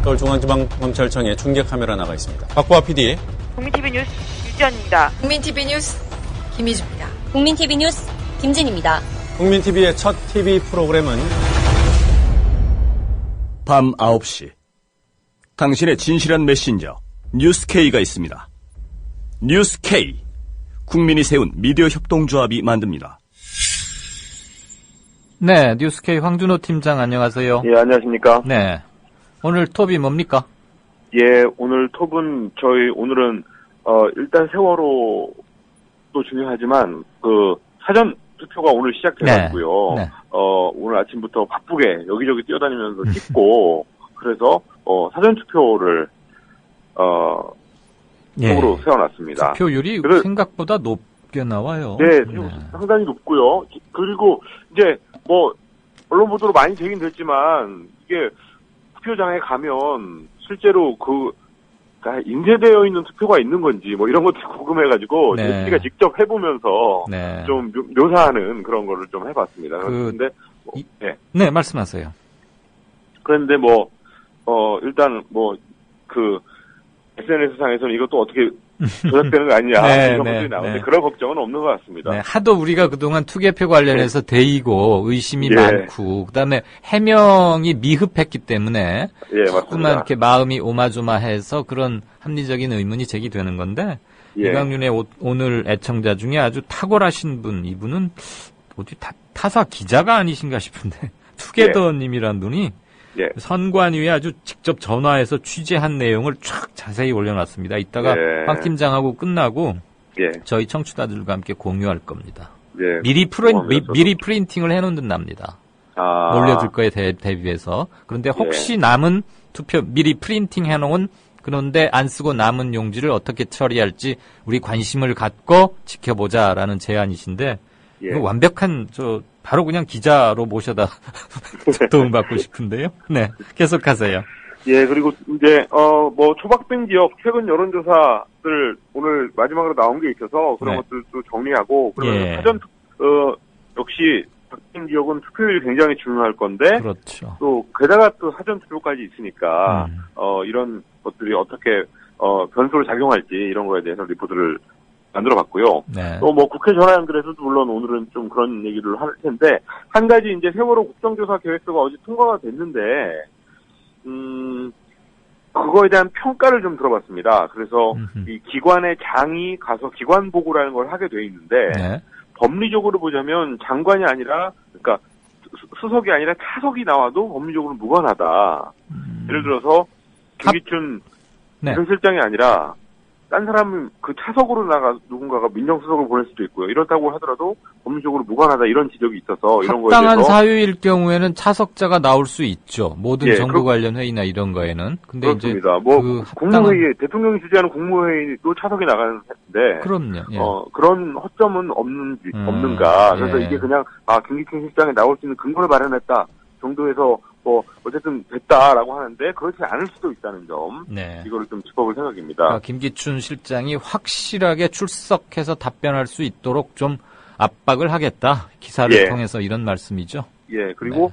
서울중앙지방검찰청에 중계카메라 나가 있습니다. 박보아 PD. 국민TV 뉴스 유지연입니다. 국민TV 뉴스 김희주입니다. 국민TV 뉴스 김진입니다. 국민TV의 첫 TV 프로그램은 밤 9시 당신의 진실한 메신저 뉴스K가 있습니다. 뉴스K, 국민이 세운 미디어 협동조합이 만듭니다. 네, 뉴스K 황준호 팀장 안녕하세요. 예, 안녕하십니까. 네, 오늘 톱이 뭡니까? 예, 오늘 톱은 오늘은 일단 세월호도 중요하지만 그 사전 투표가 오늘 시작돼가지고요. 네. 네. 오늘 아침부터 바쁘게 여기저기 뛰어다니면서 찍고 그래서 사전 투표를 으로 세워놨습니다. 투표율이 생각보다 높게 나와요. 네, 상당히 높고요. 그리고 이제 언론 보도로 많이 되긴 됐지만 이게 투표장에 가면 실제로 인쇄되어 있는 투표가 있는 건지 이런 것도 궁금해가지고 제가 직접 해보면서 좀 묘사하는 그런 거를 좀 해봤습니다. 그런데 네, 말씀하세요. 그런데 일단 SNS상에서는 이것도 어떻게 조작되는 거 아니냐 이런 것들이 나오는데 그런 걱정은 없는 것 같습니다. 네, 하도 우리가 그동안 투개표 관련해서 대의고 의심이 많고 그다음에 해명이 미흡했기 때문에 조금만 이렇게 마음이 오마조마해서 그런 합리적인 의문이 제기되는 건데 이강윤의 오늘 애청자 중에 아주 탁월하신 분, 이분은 타사 기자가 아니신가 싶은데 투게더님이란 분이 선관위에 아주 직접 전화해서 취재한 내용을 쫙 자세히 올려놨습니다. 이따가 황 팀장하고 끝나고 저희 청취자들과 함께 공유할 겁니다. 미리 프린팅을 해놓는답니다. 올려줄 거에 대비해서. 그런데 혹시 남은 투표 미리 프린팅 해놓은 그런데 안 쓰고 남은 용지를 어떻게 처리할지 우리 관심을 갖고 지켜보자라는 제안이신데 이거 완벽한 바로 그냥 기자로 모셔다 도움받고 싶은데요. 네, 계속하세요. 예, 그리고 이제 초박빙 지역 최근 여론조사들 오늘 마지막으로 나온 게 있어서 그런 것들도 정리하고 그러면 사전 역시 박빙 지역은 투표율이 굉장히 중요할 건데 그렇죠. 또 게다가 또 사전 투표까지 있으니까 이런 것들이 어떻게 변수로 작용할지 이런 거에 대해서 리포트를 만들어봤고요. 또 국회 전화 연결해서도 물론 오늘은 좀 그런 얘기를 할 텐데 한 가지 이제 세월호 국정조사 계획서가 어제 통과가 됐는데 그거에 대한 평가를 좀 들어봤습니다. 그래서 이 기관의 장이 가서 기관 보고라는 걸 하게 돼 있는데 법리적으로 보자면 장관이 아니라 그러니까 수석이 아니라 차석이 나와도 법리적으로 무관하다. 예를 들어서 김기춘 비서실장이 아니라 딴 사람은 그 차석으로 누군가가 민정수석을 보낼 수도 있고요. 이렇다고 하더라도 법률적으로 무관하다 이런 지적이 있어서 이런 거에 대해서 합당한 사유일 경우에는 차석자가 나올 수 있죠. 모든 정부 관련 회의나 이런 거에는. 근데 그렇습니다. 이제 국무회의 대통령이 주재하는 국무회의도 차석이 나가는데 그럼요. 그런 허점은 없는가. 그래서 이게 그냥 김기춘 실장에 나올 수 있는 근거를 마련했다 정도에서 어쨌든 됐다라고 하는데 그렇지 않을 수도 있다는 점. 이거를 좀 짚어볼 생각입니다. 김기춘 실장이 확실하게 출석해서 답변할 수 있도록 좀 압박을 하겠다. 기사를 통해서 이런 말씀이죠. 그리고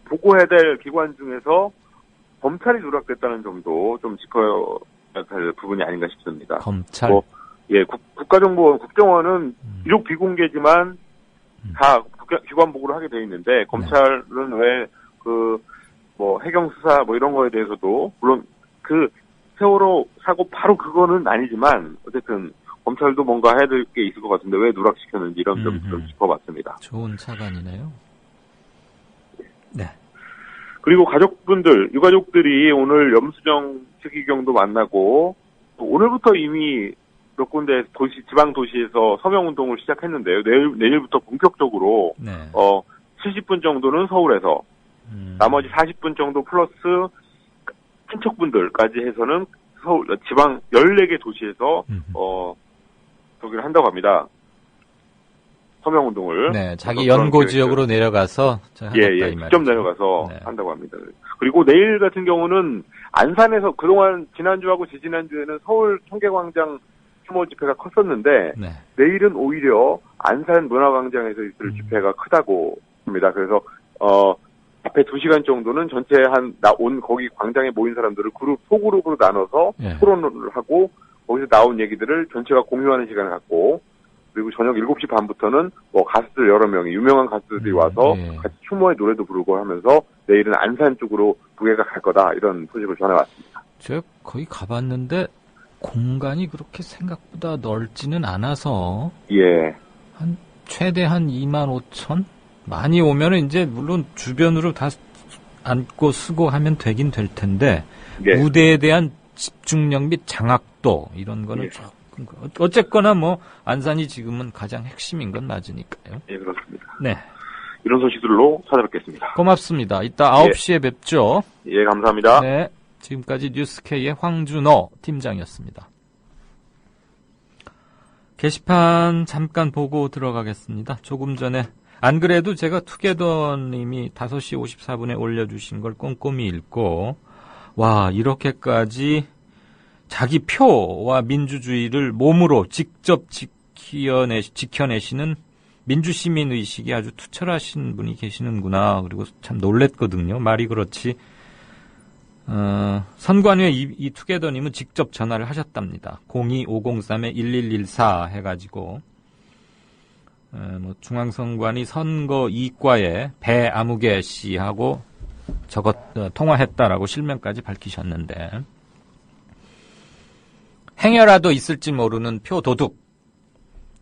보고해야 될 기관 중에서 검찰이 누락됐다는 점도 좀 짚어야 될 부분이 아닌가 싶습니다. 검찰? 예, 국가정보원, 국정원은 비록 비공개지만 다 기관 보고를 하게 돼 있는데, 검찰은 왜 해경 수사 이런 거에 대해서도, 물론 세월호 사고 바로 그거는 아니지만, 어쨌든, 검찰도 뭔가 해야 될 게 있을 것 같은데, 왜 누락시켰는지 이런 점을 좀 짚어봤습니다. 좋은 차관이네요. 네. 그리고 가족분들, 유가족들이 오늘 염수정 최기경도 만나고, 오늘부터 이미 몇 군데 지방 도시에서 서명운동을 시작했는데요. 내일부터 본격적으로, 70분 정도는 서울에서, 나머지 40분 정도 플러스 친척분들까지 해서는 지방 14개 도시에서, 저기를 한다고 합니다. 서명운동을. 네, 자기 연고 지역으로 내려가서. 직접 내려가서 한다고 합니다. 그리고 내일 같은 경우는 안산에서 그동안 지난주하고 지지난주에는 서울 청계광장 추모 집회가 컸었는데, 내일은 오히려 안산 문화광장에서 있을 집회가 크다고 합니다. 그래서, 앞에 2시간 정도는 전체 거기 광장에 모인 사람들을 소그룹으로 나눠서 토론을 하고, 거기서 나온 얘기들을 전체가 공유하는 시간을 갖고, 그리고 저녁 7시 반부터는 가수들 여러 명이, 유명한 가수들이 와서 같이 추모의 노래도 부르고 하면서 내일은 안산 쪽으로 무게가 갈 거다, 이런 소식을 전해왔습니다. 제가 거기 가봤는데 공간이 그렇게 생각보다 넓지는 않아서 최대 한 25,000? 많이 오면은 이제 물론 주변으로 다 앉고 쓰고 하면 되긴 될 텐데 무대에 대한 집중력 및 장악도 이런 거는 조금 어쨌거나 안산이 지금은 가장 핵심인 건 맞으니까요. 예, 그렇습니다. 네. 이런 소식들로 찾아뵙겠습니다. 고맙습니다. 이따 9시에 뵙죠. 예, 감사합니다. 네. 지금까지 뉴스K의 황준호 팀장이었습니다. 게시판 잠깐 보고 들어가겠습니다. 조금 전에 안 그래도 제가 투게더님이 5시 54분에 올려주신 걸 꼼꼼히 읽고 와, 이렇게까지 자기 표와 민주주의를 몸으로 직접 지켜내시는 민주시민의식이 아주 투철하신 분이 계시는구나. 그리고 참 놀랬거든요. 말이 그렇지. 선관위에 이 투게더님은 직접 전화를 하셨답니다. 02503-1114 해가지고 중앙선관위 선거 2과에 배아무개 씨하고 통화했다라고 실명까지 밝히셨는데 행여라도 있을지 모르는 표 도둑.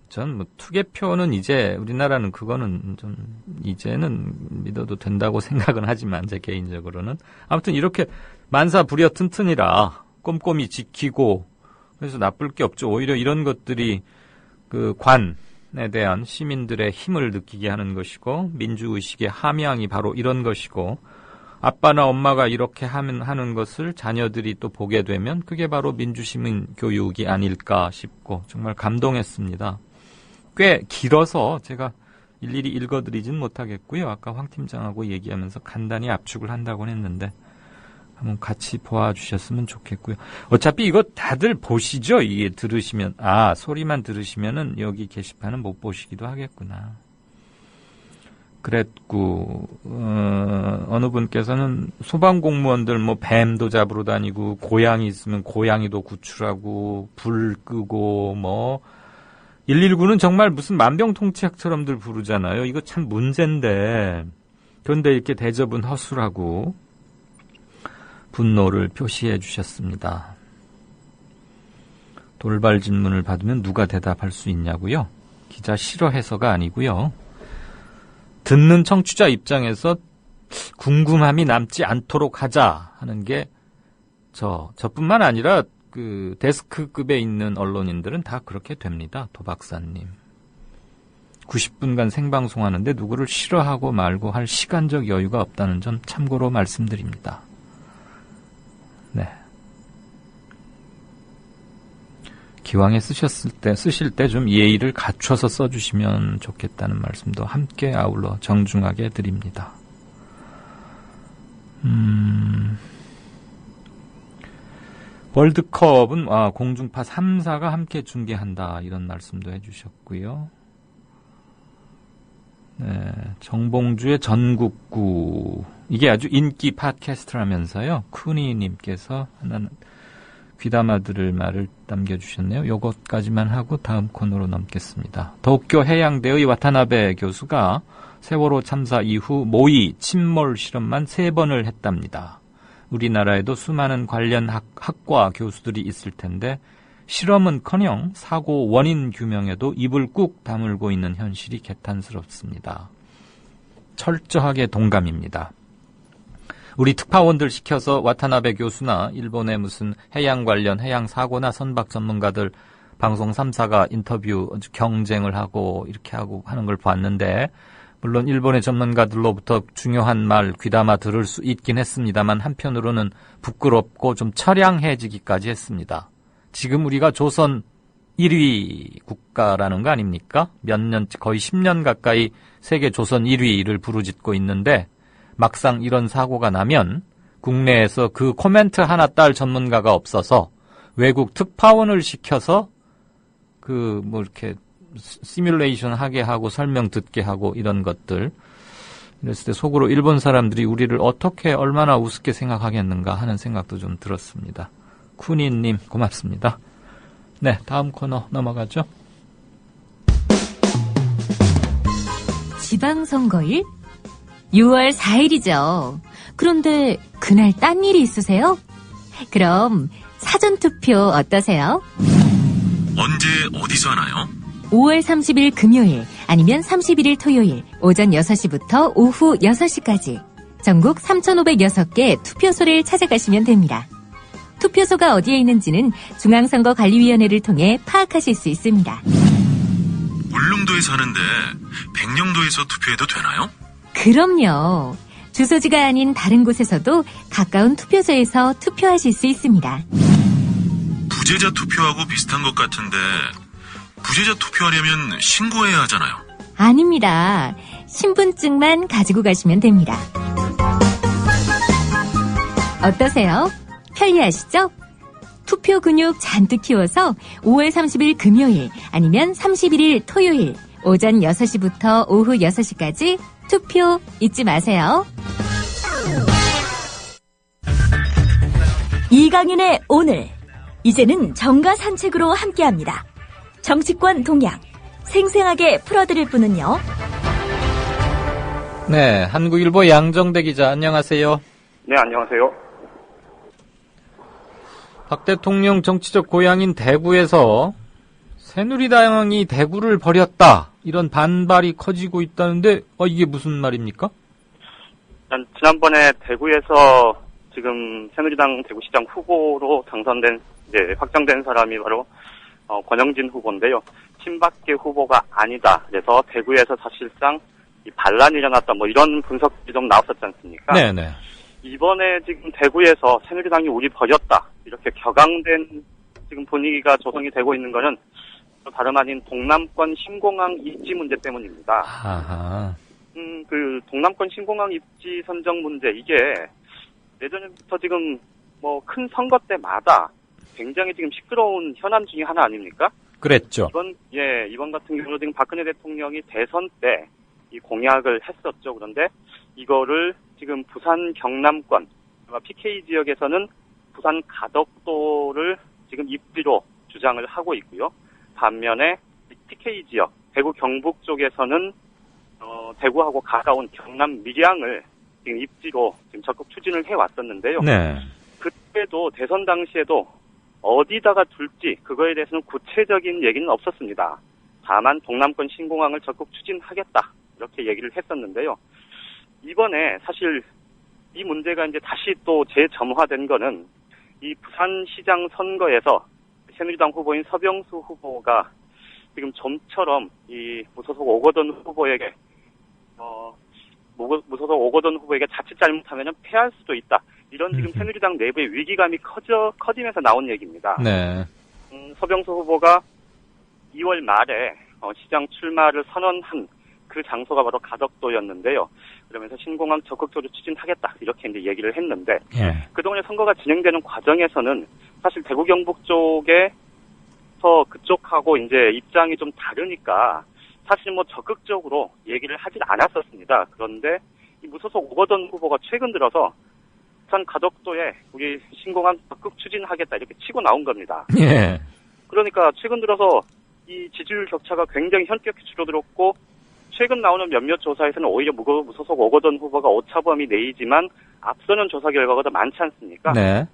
전 투개표는 이제 우리나라는 그거는 좀 이제는 믿어도 된다고 생각은 하지만 제 개인적으로는 아무튼 이렇게 만사부려 튼튼이라 꼼꼼히 지키고 그래서 나쁠 게 없죠. 오히려 이런 것들이 그 관에 대한 시민들의 힘을 느끼게 하는 것이고 민주의식의 함양이 바로 이런 것이고 아빠나 엄마가 이렇게 하는 것을 자녀들이 또 보게 되면 그게 바로 민주시민 교육이 아닐까 싶고 정말 감동했습니다. 꽤 길어서 제가 일일이 읽어드리진 못하겠고요. 아까 황 팀장하고 얘기하면서 간단히 압축을 한다고 했는데 한번 같이 보아주셨으면 좋겠고요. 어차피 이거 다들 보시죠. 이게 들으시면 소리만 들으시면은 여기 게시판은 못 보시기도 하겠구나. 그랬고 어느 분께서는 소방공무원들 뱀도 잡으러 다니고 고양이 있으면 고양이도 구출하고 불 끄고 119는 정말 무슨 만병통치약처럼들 부르잖아요. 이거 참 문제인데 그런데 이렇게 대접은 허술하고 분노를 표시해 주셨습니다. 돌발 질문을 받으면 누가 대답할 수 있냐고요? 기자 싫어해서가 아니고요. 듣는 청취자 입장에서 궁금함이 남지 않도록 하자 하는 게 저뿐만 아니라 그 데스크급에 있는 언론인들은 다 그렇게 됩니다. 도 박사님. 90분간 생방송하는데 누구를 싫어하고 말고 할 시간적 여유가 없다는 점 참고로 말씀드립니다. 네. 기왕에 쓰실 때 좀 예의를 갖춰서 써주시면 좋겠다는 말씀도 함께 아울러 정중하게 드립니다. 월드컵은 공중파 3사가 함께 중계한다 이런 말씀도 해주셨고요. 네, 정봉주의 전국구 이게 아주 인기 팟캐스트라면서요. 쿠니님께서 하나는 귀담아 들을 말을 남겨주셨네요. 요것까지만 하고 다음 코너로 넘겠습니다. 도쿄 해양대의 와타나베 교수가 세월호 참사 이후 모의 침몰 실험만 3번을 했답니다. 우리나라에도 수많은 관련 학과 교수들이 있을 텐데 실험은커녕 사고 원인 규명에도 입을 꾹 다물고 있는 현실이 개탄스럽습니다. 철저하게 동감입니다. 우리 특파원들 시켜서 와타나베 교수나 일본의 무슨 해양 관련 해양 사고나 선박 전문가들 방송 3사가 인터뷰 경쟁을 하고 이렇게 하고 하는 걸 봤는데 물론 일본의 전문가들로부터 중요한 말 귀담아 들을 수 있긴 했습니다만 한편으로는 부끄럽고 좀 처량해지기까지 했습니다. 지금 우리가 조선 1위 국가라는 거 아닙니까? 몇 년, 거의 10년 가까이 세계 조선 1위를 부르짖고 있는데 막상 이런 사고가 나면 국내에서 그 코멘트 하나 딸 전문가가 없어서 외국 특파원을 시켜서 이렇게 시뮬레이션 하게 하고 설명 듣게 하고 이런 것들. 이랬을 때 속으로 일본 사람들이 우리를 어떻게 얼마나 우습게 생각하겠는가 하는 생각도 좀 들었습니다. 쿠니님 고맙습니다. 네, 다음 코너 넘어가죠. 지방선거일? 6월 4일이죠. 그런데 그날 딴 일이 있으세요? 그럼 사전투표 어떠세요? 언제 어디서 하나요? 5월 30일 금요일 아니면 31일 토요일 오전 6시부터 오후 6시까지 전국 3,506개 투표소를 찾아가시면 됩니다. 투표소가 어디에 있는지는 중앙선거관리위원회를 통해 파악하실 수 있습니다. 울릉도에 사는데 백령도에서 투표해도 되나요? 그럼요. 주소지가 아닌 다른 곳에서도 가까운 투표소에서 투표하실 수 있습니다. 부재자 투표하고 비슷한 것 같은데 부재자 투표하려면 신고해야 하잖아요. 아닙니다. 신분증만 가지고 가시면 됩니다. 어떠세요? 편리하시죠? 투표 근육 잔뜩 키워서 5월 30일 금요일 아니면 31일 토요일 오전 6시부터 오후 6시까지 투표 잊지 마세요. 이강윤의 오늘. 이제는 정가 산책으로 함께합니다. 정치권 동향 생생하게 풀어드릴 분은요. 네, 한국일보 양정대 기자 안녕하세요. 네, 안녕하세요. 박 대통령 정치적 고향인 대구에서 새누리당이 대구를 버렸다. 이런 반발이 커지고 있다는데 이게 무슨 말입니까? 지난번에 대구에서 지금 새누리당 대구시장 후보로 당선된 이제 확정된 사람이 바로 권영진 후보인데요. 친박계 후보가 아니다. 그래서 대구에서 사실상 이 반란이 일어났다. 이런 분석이 좀 나왔었지 않습니까? 네네. 이번에 지금 대구에서 새누리당이 우리 버렸다. 이렇게 격앙된 지금 분위기가 조성이 되고 있는 거는 다름 아닌 동남권 신공항 입지 문제 때문입니다. 아하. 그 동남권 신공항 입지 선정 문제 이게 예전부터 지금 큰 선거 때마다 굉장히 지금 시끄러운 현안 중에 하나 아닙니까? 그랬죠. 이번 같은 경우는 지금 박근혜 대통령이 대선 때 이 공약을 했었죠. 그런데 이거를 지금 부산 경남권, PK 지역에서는 부산 가덕도를 지금 입지로 주장을 하고 있고요. 반면에 PK 지역, 대구 경북 쪽에서는 대구하고 가까운 경남 밀양을 지금 입지로 지금 적극 추진을 해왔었는데요. 네. 그때도 대선 당시에도 어디다가 둘지 그거에 대해서는 구체적인 얘기는 없었습니다. 다만 동남권 신공항을 적극 추진하겠다 이렇게 얘기를 했었는데요. 이번에 사실 이 문제가 이제 다시 또 재점화된 거는 이 부산시장 선거에서 새누리당 후보인 서병수 후보가 지금 좀처럼 이 무소속 오거돈 후보에게 무소속 오거돈 후보에게 자칫 잘못하면 패할 수도 있다. 이런 지금 새누리당 내부의 위기감이 커지면서 나온 얘기입니다. 네. 서병수 후보가 2월 말에 시장 출마를 선언한 그 장소가 바로 가덕도였는데요. 그러면서 신공항 적극적으로 추진하겠다 이렇게 이제 얘기를 했는데 그동안에 선거가 진행되는 과정에서는 사실 대구 경북 쪽에서 그쪽하고 이제 입장이 좀 다르니까 사실 적극적으로 얘기를 하진 않았었습니다. 그런데 이 무소속 오거돈 후보가 최근 들어서 부산 가덕도에 우리 신공항 적극 추진하겠다 이렇게 치고 나온 겁니다. 예. 그러니까 최근 들어서 이 지지율 격차가 굉장히 현격히 줄어들었고 최근 나오는 몇몇 조사에서는 오히려 무소속 오거돈 후보가 오차범위 내이지만 앞서는 조사 결과가 더 많지 않습니까? 네.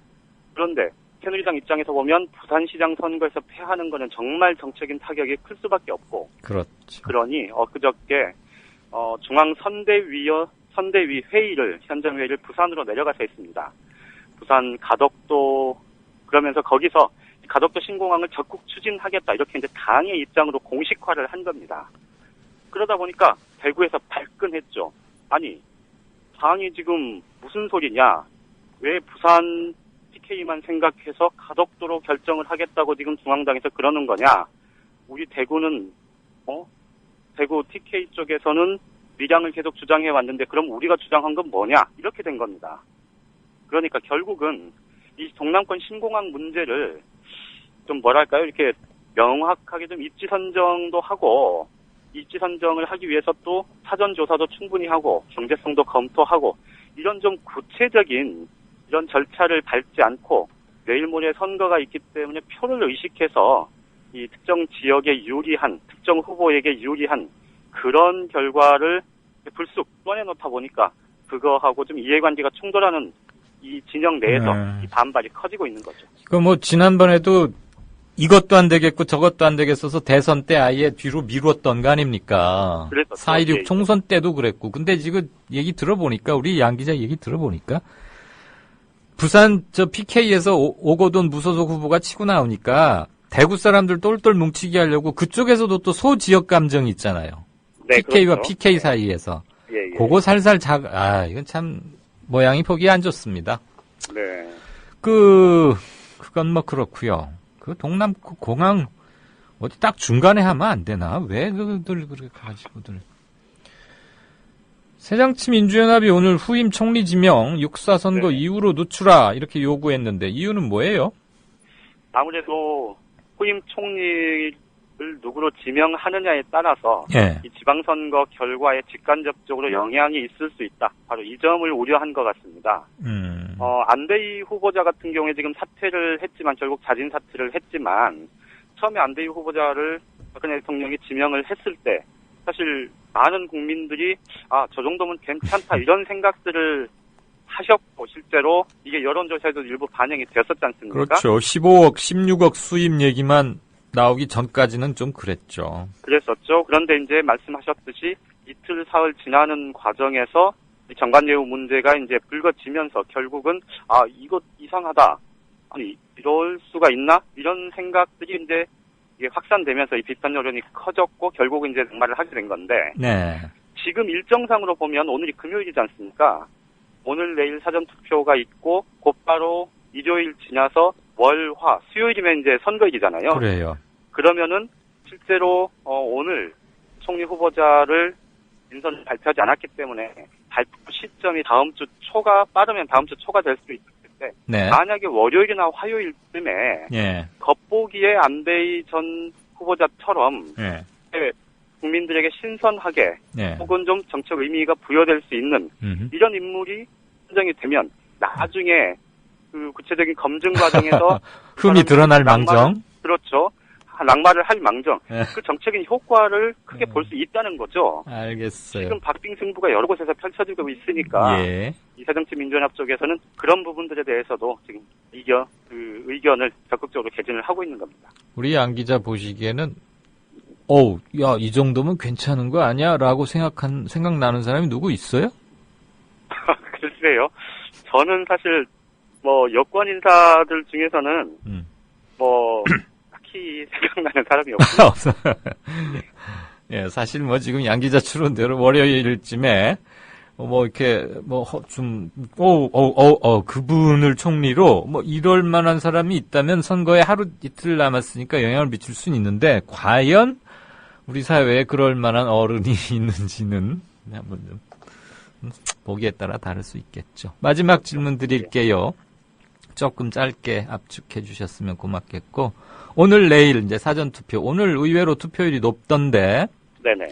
그런데 새누리당 입장에서 보면 부산시장 선거에서 패하는 거는 정말 정책인 타격이 클 수밖에 없고 그렇죠. 그러니 그저께 중앙 선대위 회의를 현장 회의를 부산으로 내려가서 했습니다. 부산 가덕도 그러면서 거기서 가덕도 신공항을 적극 추진하겠다 이렇게 이제 당의 입장으로 공식화를 한 겁니다. 그러다 보니까 대구에서 발끈했죠. 아니 당이 지금 무슨 소리냐? 왜 부산 TK만 생각해서 가덕도로 결정을 하겠다고 지금 중앙당에서 그러는 거냐? 우리 대구는 대구 TK 쪽에서는 밀양을 계속 주장해 왔는데 그럼 우리가 주장한 건 뭐냐? 이렇게 된 겁니다. 그러니까 결국은 이 동남권 신공항 문제를 좀 뭐랄까요? 이렇게 명확하게 좀 입지 선정도 하고 입지 선정을 하기 위해서 또 사전 조사도 충분히 하고 경제성도 검토하고 이런 좀 구체적인 이런 절차를 밟지 않고 내일 모레 선거가 있기 때문에 표를 의식해서 이 특정 지역에 유리한 특정 후보에게 유리한 그런 결과를 불쑥 꺼내놓다 보니까 그거하고 좀 이해관계가 충돌하는 이 진영 내에서 이 반발이 커지고 있는 거죠. 이거 뭐 지난번에도 이것도 안 되겠고 저것도 안 되겠어서 대선 때 아예 뒤로 미뤘던 거 아닙니까? 4.16 총선 때도 그랬고. 근데 지금 얘기 들어보니까 우리 양 기자 얘기 들어보니까 부산 PK에서 오거돈 무소속 후보가 치고 나오니까 대구 사람들 똘똘 뭉치게 하려고 그쪽에서도 또 소지역 감정이 있잖아요. 네, PK와 그렇죠. PK 사이에서. 예. 그거 살살 이건 참 모양이 보기 안 좋습니다. 네. 그건 뭐 그렇고요. 그 동남구 공항 어디 딱 중간에 하면 안 되나? 왜 그들 그렇게 가지고들. 새정치민주연합이 오늘 후임 총리 지명 6.4 선거 이후로 늦추라 이렇게 요구했는데 이유는 뭐예요? 아무래도 후임 총리를 누구로 지명하느냐에 따라서 예. 이 지방선거 결과에 직간접적으로 영향이 있을 수 있다. 바로 이 점을 우려한 것 같습니다. 안대희 후보자 같은 경우에 지금 사퇴를 했지만 결국 자진 사퇴를 했지만 처음에 안대희 후보자를 박근혜 대통령이 지명을 했을 때 사실 많은 국민들이 저 정도면 괜찮다 이런 생각들을 하셨고 실제로 이게 여론조사에도 일부 반영이 되었었지 않습니까? 그렇죠. 15억, 16억 수입 얘기만 나오기 전까지는 좀 그랬죠. 그랬었죠. 그런데 이제 말씀하셨듯이 이틀 사흘 지나는 과정에서 이 정관예우 문제가 이제 불거지면서 결국은 이거 이상하다. 아니 이럴 수가 있나? 이런 생각들이 이제 이게 확산되면서 이 비판 여론이 커졌고 결국 이제 낙마를 하게 된 건데. 네. 지금 일정상으로 보면 오늘이 금요일이지 않습니까? 오늘 내일 사전 투표가 있고 곧바로 일요일 지나서 월, 화, 수요일이면 이제 선거일이잖아요. 그래요. 그러면은 실제로 오늘 총리 후보자를 인선 발표하지 않았기 때문에 발표 시점이 다음 주 초가 빠르면 다음 주 초가 될 수도 있을 텐데 네. 만약에 월요일이나 화요일쯤에 예. 겉보기에 안대희 전 후보자처럼 예. 국민들에게 신선하게 예. 혹은 좀 정책 의미가 부여될 수 있는 이런 인물이 선정이 되면 나중에 그 구체적인 검증 과정에서 흠이 드러날 망정. 그렇죠. 낙마를 할 망정. 예. 그 정책인 효과를 크게 볼 수 있다는 거죠. 알겠어요. 지금 박빙 승부가 여러 곳에서 펼쳐지고 있으니까 예. 이 새정치민주연합 쪽에서는 그런 부분들에 대해서도 지금 의견을 적극적으로 개진을 하고 있는 겁니다. 우리 양 기자 보시기에는 야, 이 정도면 괜찮은 거 아니야? 라고 생각나는 사람이 누구 있어요? 글쎄요. 저는 사실 여권 인사들 중에서는 딱히 생각나는 사람이 없어요. 예, 사실 지금 양 기자 추론대로 월요일쯤에 이렇게 그분을 총리로 이럴 만한 사람이 있다면 선거에 하루 이틀 남았으니까 영향을 미칠 수는 있는데 과연 우리 사회에 그럴 만한 어른이 있는지는 한번 좀 보기에 따라 다를 수 있겠죠. 마지막 질문 드릴게요. 조금 짧게 압축해 주셨으면 고맙겠고 오늘 내일 이제 사전 투표 오늘 의외로 투표율이 높던데 네네.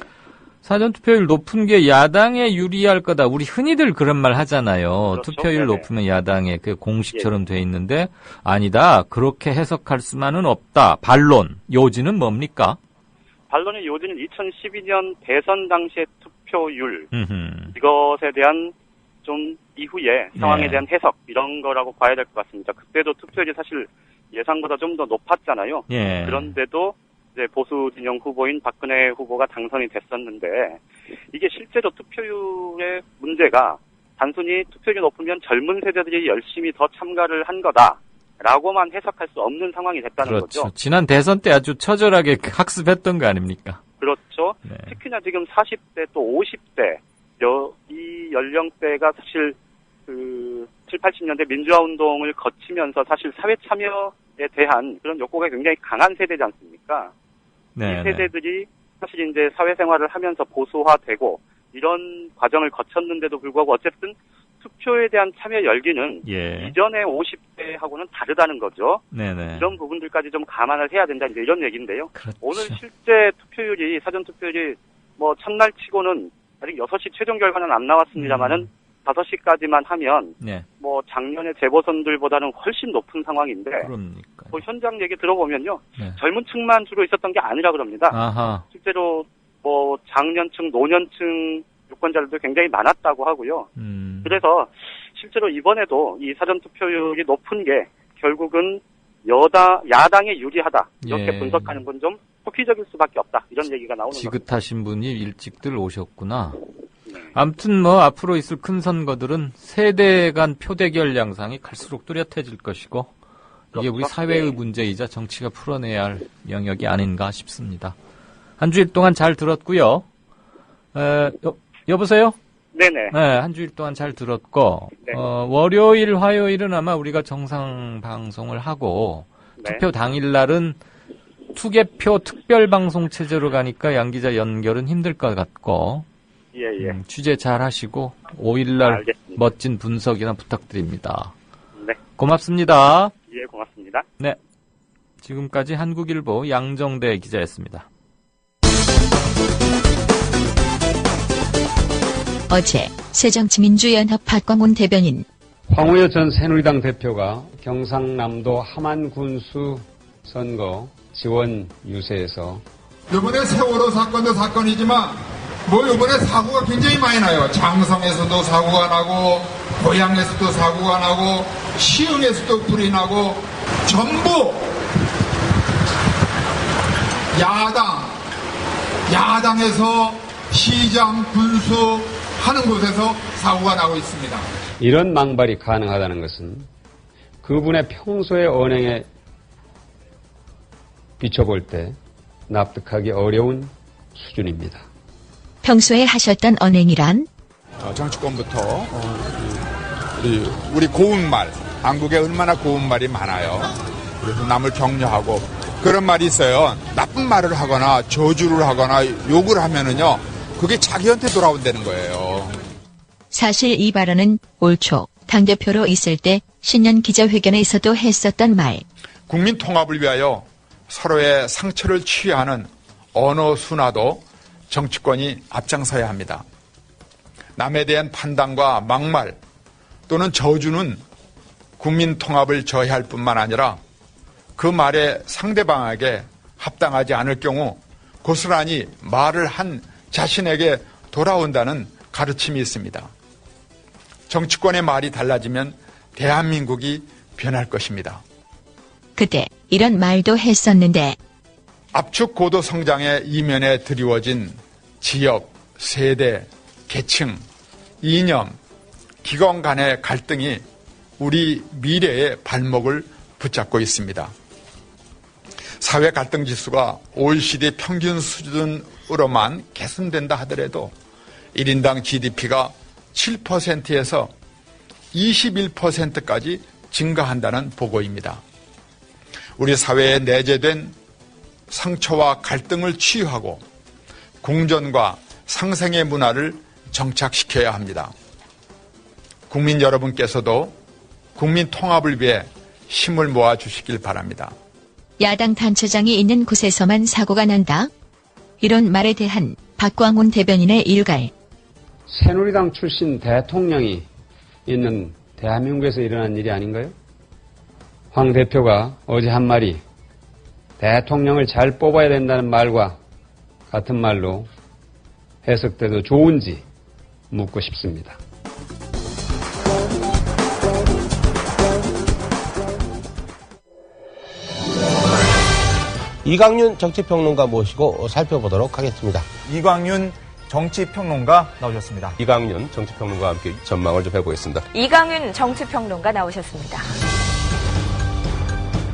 사전투표율 높은 게 야당에 유리할 거다. 우리 흔히들 그런 말 하잖아요. 그렇죠. 투표율 네네. 높으면 야당에 그 공식처럼 돼 있는데 아니다. 그렇게 해석할 수만은 없다. 반론. 요지는 뭡니까? 반론의 요지는 2012년 대선 당시의 투표율 음흠. 이것에 대한 좀 이후에 상황에 네. 대한 해석 이런 거라고 봐야 될 것 같습니다. 그때도 투표율이 사실 예상보다 좀 더 높았잖아요. 예. 그런데도 이제 보수 진영 후보인 박근혜 후보가 당선이 됐었는데 이게 실제로 투표율의 문제가 단순히 투표율이 높으면 젊은 세대들이 열심히 더 참가를 한 거다라고만 해석할 수 없는 상황이 됐다는 그렇죠. 거죠. 지난 대선 때 아주 처절하게 학습했던 거 아닙니까? 그렇죠. 네. 특히나 지금 40대 또 50대 이 연령대가 사실 그 7, 80년대 민주화 운동을 거치면서 사실 사회 참여에 대한 그런 욕구가 굉장히 강한 세대지 않습니까? 네, 이 세대들이 사실 이제 사회생활을 하면서 보수화되고 이런 과정을 거쳤는데도 불구하고 어쨌든 투표에 대한 참여 열기는 예. 이전의 50대하고는 다르다는 거죠. 네네. 이런 부분들까지 좀 감안을 해야 된다 이제 이런 얘기인데요. 그렇죠. 오늘 실제 투표율이 사전 투표율이 뭐 첫날 치고는 아직 6시 최종 결과는 안 나왔습니다만은 5시까지만 하면 네. 뭐 작년의 재보선들보다는 훨씬 높은 상황인데 그러니까. 뭐 현장 얘기 들어보면요. 네. 젊은 층만 주로 있었던 게 아니라 그럽니다. 아하. 실제로 뭐 장년층, 노년층 유권자들도 굉장히 많았다고 하고요. 그래서 실제로 이번에도 이 사전투표율이 높은 게 결국은 야당에 유리하다. 이렇게 예. 분석하는 건 좀 포피적일 수밖에 없다. 이런 얘기가 나오는 겁니다. 지긋하신 분이 일찍들 오셨구나. 아무튼 뭐 앞으로 있을 큰 선거들은 세대 간 표대결 양상이 갈수록 뚜렷해질 것이고 이게 우리 사회의 문제이자 정치가 풀어내야 할 영역이 아닌가 싶습니다. 한 주일 동안 잘 들었고요. 여보세요? 네네. 네, 한 주일 동안 잘 들었고 네. 월요일, 화요일은 아마 우리가 정상 방송을 하고 네. 투표 당일날은 투개표 특별방송 체제로 가니까 양 기자 연결은 힘들 것 같고 예. 취재 잘 하시고 5일날 알겠습니다. 멋진 분석이나 부탁드립니다. 네. 고맙습니다. 예, 고맙습니다. 네. 지금까지 한국일보 양정대 기자였습니다. 어제 새정치민주연합 박광훈 대변인 황우여 전 새누리당 대표가 경상남도 함안군수 선거 지원 유세에서 이번에 세월호 사건도 사건이지만 이번에 사고가 굉장히 많이 나요. 장성에서도 사고가 나고 고양에서도 사고가 나고 시흥에서도 불이 나고 전부 야당에서 시장 군수 하는 곳에서 사고가 나고 있습니다. 이런 망발이 가능하다는 것은 그분의 평소의 언행에 비춰볼 때 납득하기 어려운 수준입니다. 평소에 하셨던 언행이란 정치권부터 우리 고운말, 한국에 얼마나 고운 말이 많아요. 그래서 남을 격려하고 그런 말이 있어요. 나쁜 말을 하거나 저주를 하거나 욕을 하면은요, 그게 자기한테 돌아온다는 거예요. 사실 이 발언은 올 초 당대표로 있을 때 신년 기자회견에서도 했었던 말. 국민 통합을 위하여 서로의 상처를 치유하는 언어 순화도 정치권이 앞장서야 합니다. 남에 대한 판단과 막말 또는 저주는 국민 통합을 저해할 뿐만 아니라 그 말에 상대방에게 합당하지 않을 경우 고스란히 말을 한 자신에게 돌아온다는 가르침이 있습니다. 정치권의 말이 달라지면 대한민국이 변할 것입니다. 그때 이런 말도 했었는데 압축 고도 성장의 이면에 드리워진 지역, 세대, 계층, 이념, 기관 간의 갈등이 우리 미래의 발목을 붙잡고 있습니다. 사회 갈등 지수가 OECD 평균 수준으로만 개선된다 하더라도 1인당 GDP가 7%에서 21%까지 증가한다는 보고입니다. 우리 사회에 내재된 상처와 갈등을 치유하고 공존과 상생의 문화를 정착시켜야 합니다. 국민 여러분께서도 국민 통합을 위해 힘을 모아 주시길 바랍니다. 야당 단체장이 있는 곳에서만 사고가 난다? 이런 말에 대한 박광훈 대변인의 일갈. 새누리당 출신 대통령이 있는 대한민국에서 일어난 일이 아닌가요? 황 대표가 어제 한 말이 대통령을 잘 뽑아야 된다는 말과 같은 말로 해석돼도 좋은지 묻고 싶습니다. 이광윤 정치평론가 모시고 살펴보도록 하겠습니다. 이광윤 정치평론가 나오셨습니다. 이광윤 정치평론가와 함께 전망을 좀 해보겠습니다. 이광윤 정치평론가 나오셨습니다.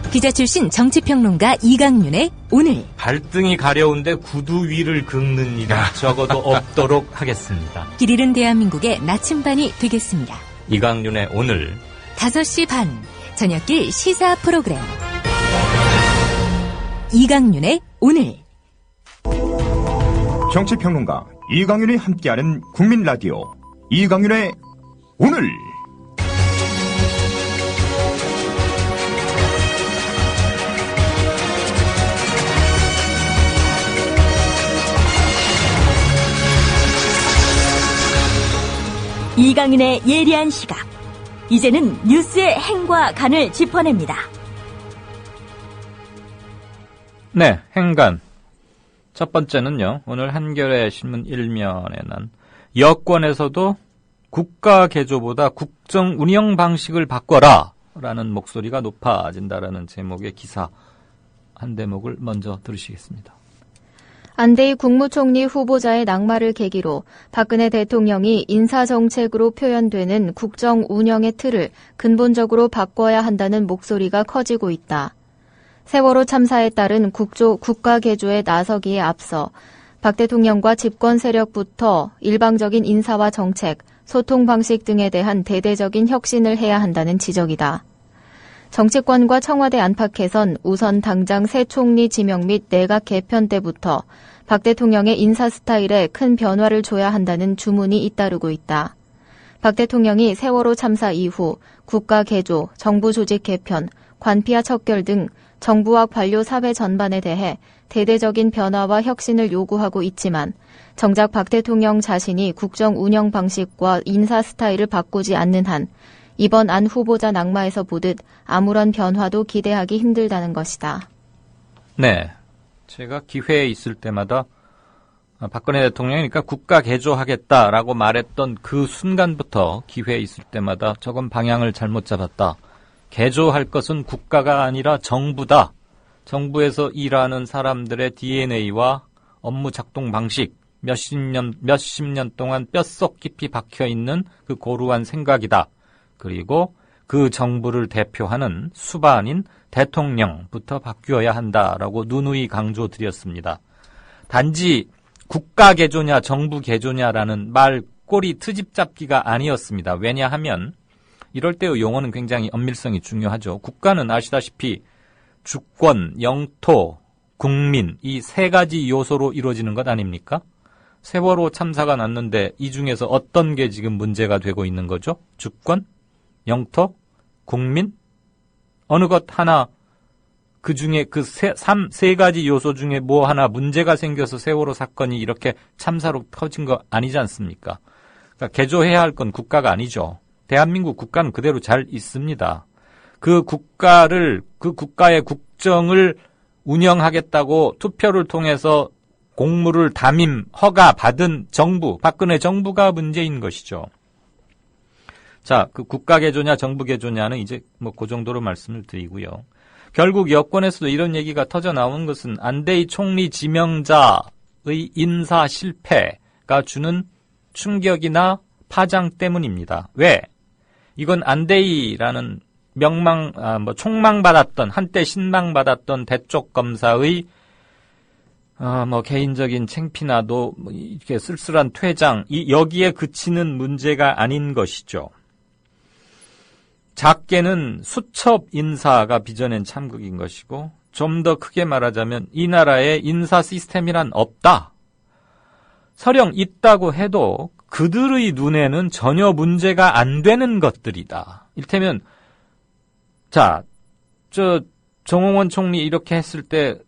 기자 출신 정치평론가 이광윤의 오늘. 발등이 가려운데 구두 위를 긁는 일이 적어도 없도록 하겠습니다. 길 잃은 대한민국의 나침반이 되겠습니다. 이광윤의 오늘 5시 반 저녁길 시사 프로그램 이광윤의 오늘. 정치평론가 이광윤이 함께하는 국민라디오 이광윤의 오늘. 이광윤의 예리한 시각. 이제는 뉴스의 행과 간을 짚어냅니다. 네, 행간. 첫 번째는요, 오늘 한겨레 신문 1면에 난 여권에서도 국가 개조보다 국정 운영 방식을 바꿔라 라는 목소리가 높아진다라는 제목의 기사 한 대목을 먼저 들으시겠습니다. 안대희 국무총리 후보자의 낙마를 계기로 박근혜 대통령이 인사정책으로 표현되는 국정 운영의 틀을 근본적으로 바꿔야 한다는 목소리가 커지고 있다. 세월호 참사에 따른 국가 개조에 나서기에 앞서 박 대통령과 집권 세력부터 일방적인 인사와 정책, 소통 방식 등에 대한 대대적인 혁신을 해야 한다는 지적이다. 정치권과 청와대 안팎에선 우선 당장 새 총리 지명 및 내각 개편 때부터 박 대통령의 인사 스타일에 큰 변화를 줘야 한다는 주문이 잇따르고 있다. 박 대통령이 세월호 참사 이후 국가 개조, 정부 조직 개편, 관피와 척결 등 정부와 관료 사회 전반에 대해 대대적인 변화와 혁신을 요구하고 있지만 정작 박 대통령 자신이 국정 운영 방식과 인사 스타일을 바꾸지 않는 한 이번 안 후보자 낙마에서 보듯 아무런 변화도 기대하기 힘들다는 것이다. 네, 제가 기회에 있을 때마다 박근혜 대통령이니까 국가 개조하겠다라고 말했던 그 순간부터 기회에 있을 때마다 저건 방향을 잘못 잡았다. 개조할 것은 국가가 아니라 정부다. 정부에서 일하는 사람들의 DNA와 업무 작동 방식, 몇십 년 동안 뼛속 깊이 박혀있는 그 고루한 생각이다. 그리고 그 정부를 대표하는 수반인 대통령부터 바뀌어야 한다라고 누누이 강조드렸습니다. 단지 국가 개조냐 정부 개조냐라는 말 꼬리 트집 잡기가 아니었습니다. 왜냐하면 이럴 때의 용어는 굉장히 엄밀성이 중요하죠. 국가는 아시다시피 주권, 영토, 국민 이 세 가지 요소로 이루어지는 것 아닙니까? 세월호 참사가 났는데 이 중에서 어떤 게 지금 문제가 되고 있는 거죠? 주권, 영토, 국민? 어느 것 하나 그 중에 그 세 가지 요소 중에 뭐 하나 문제가 생겨서 세월호 사건이 이렇게 참사로 터진 거 아니지 않습니까? 그러니까 개조해야 할 건 국가가 아니죠. 대한민국 국가는 그대로 잘 있습니다. 그 국가의 국정을 운영하겠다고 투표를 통해서 공무를 담임, 허가 받은 정부, 박근혜 정부가 문제인 것이죠. 자, 그 국가 개조냐 정부 개조냐는 이제 뭐 그 정도로 말씀을 드리고요. 결국 여권에서도 이런 얘기가 터져 나온 것은 안대희 총리 지명자의 인사 실패가 주는 충격이나 파장 때문입니다. 왜? 이건 안대희라는 총망받았던, 한때 신망받았던 대쪽 검사의, 개인적인 창피나도, 이렇게 쓸쓸한 퇴장, 여기에 그치는 문제가 아닌 것이죠. 작게는 수첩 인사가 빚어낸 참극인 것이고, 좀 더 크게 말하자면 이 나라에 인사 시스템이란 없다. 설령 있다고 해도 그들의 눈에는 전혀 문제가 안 되는 것들이다. 이를테면 정홍원 총리 이렇게 했을 때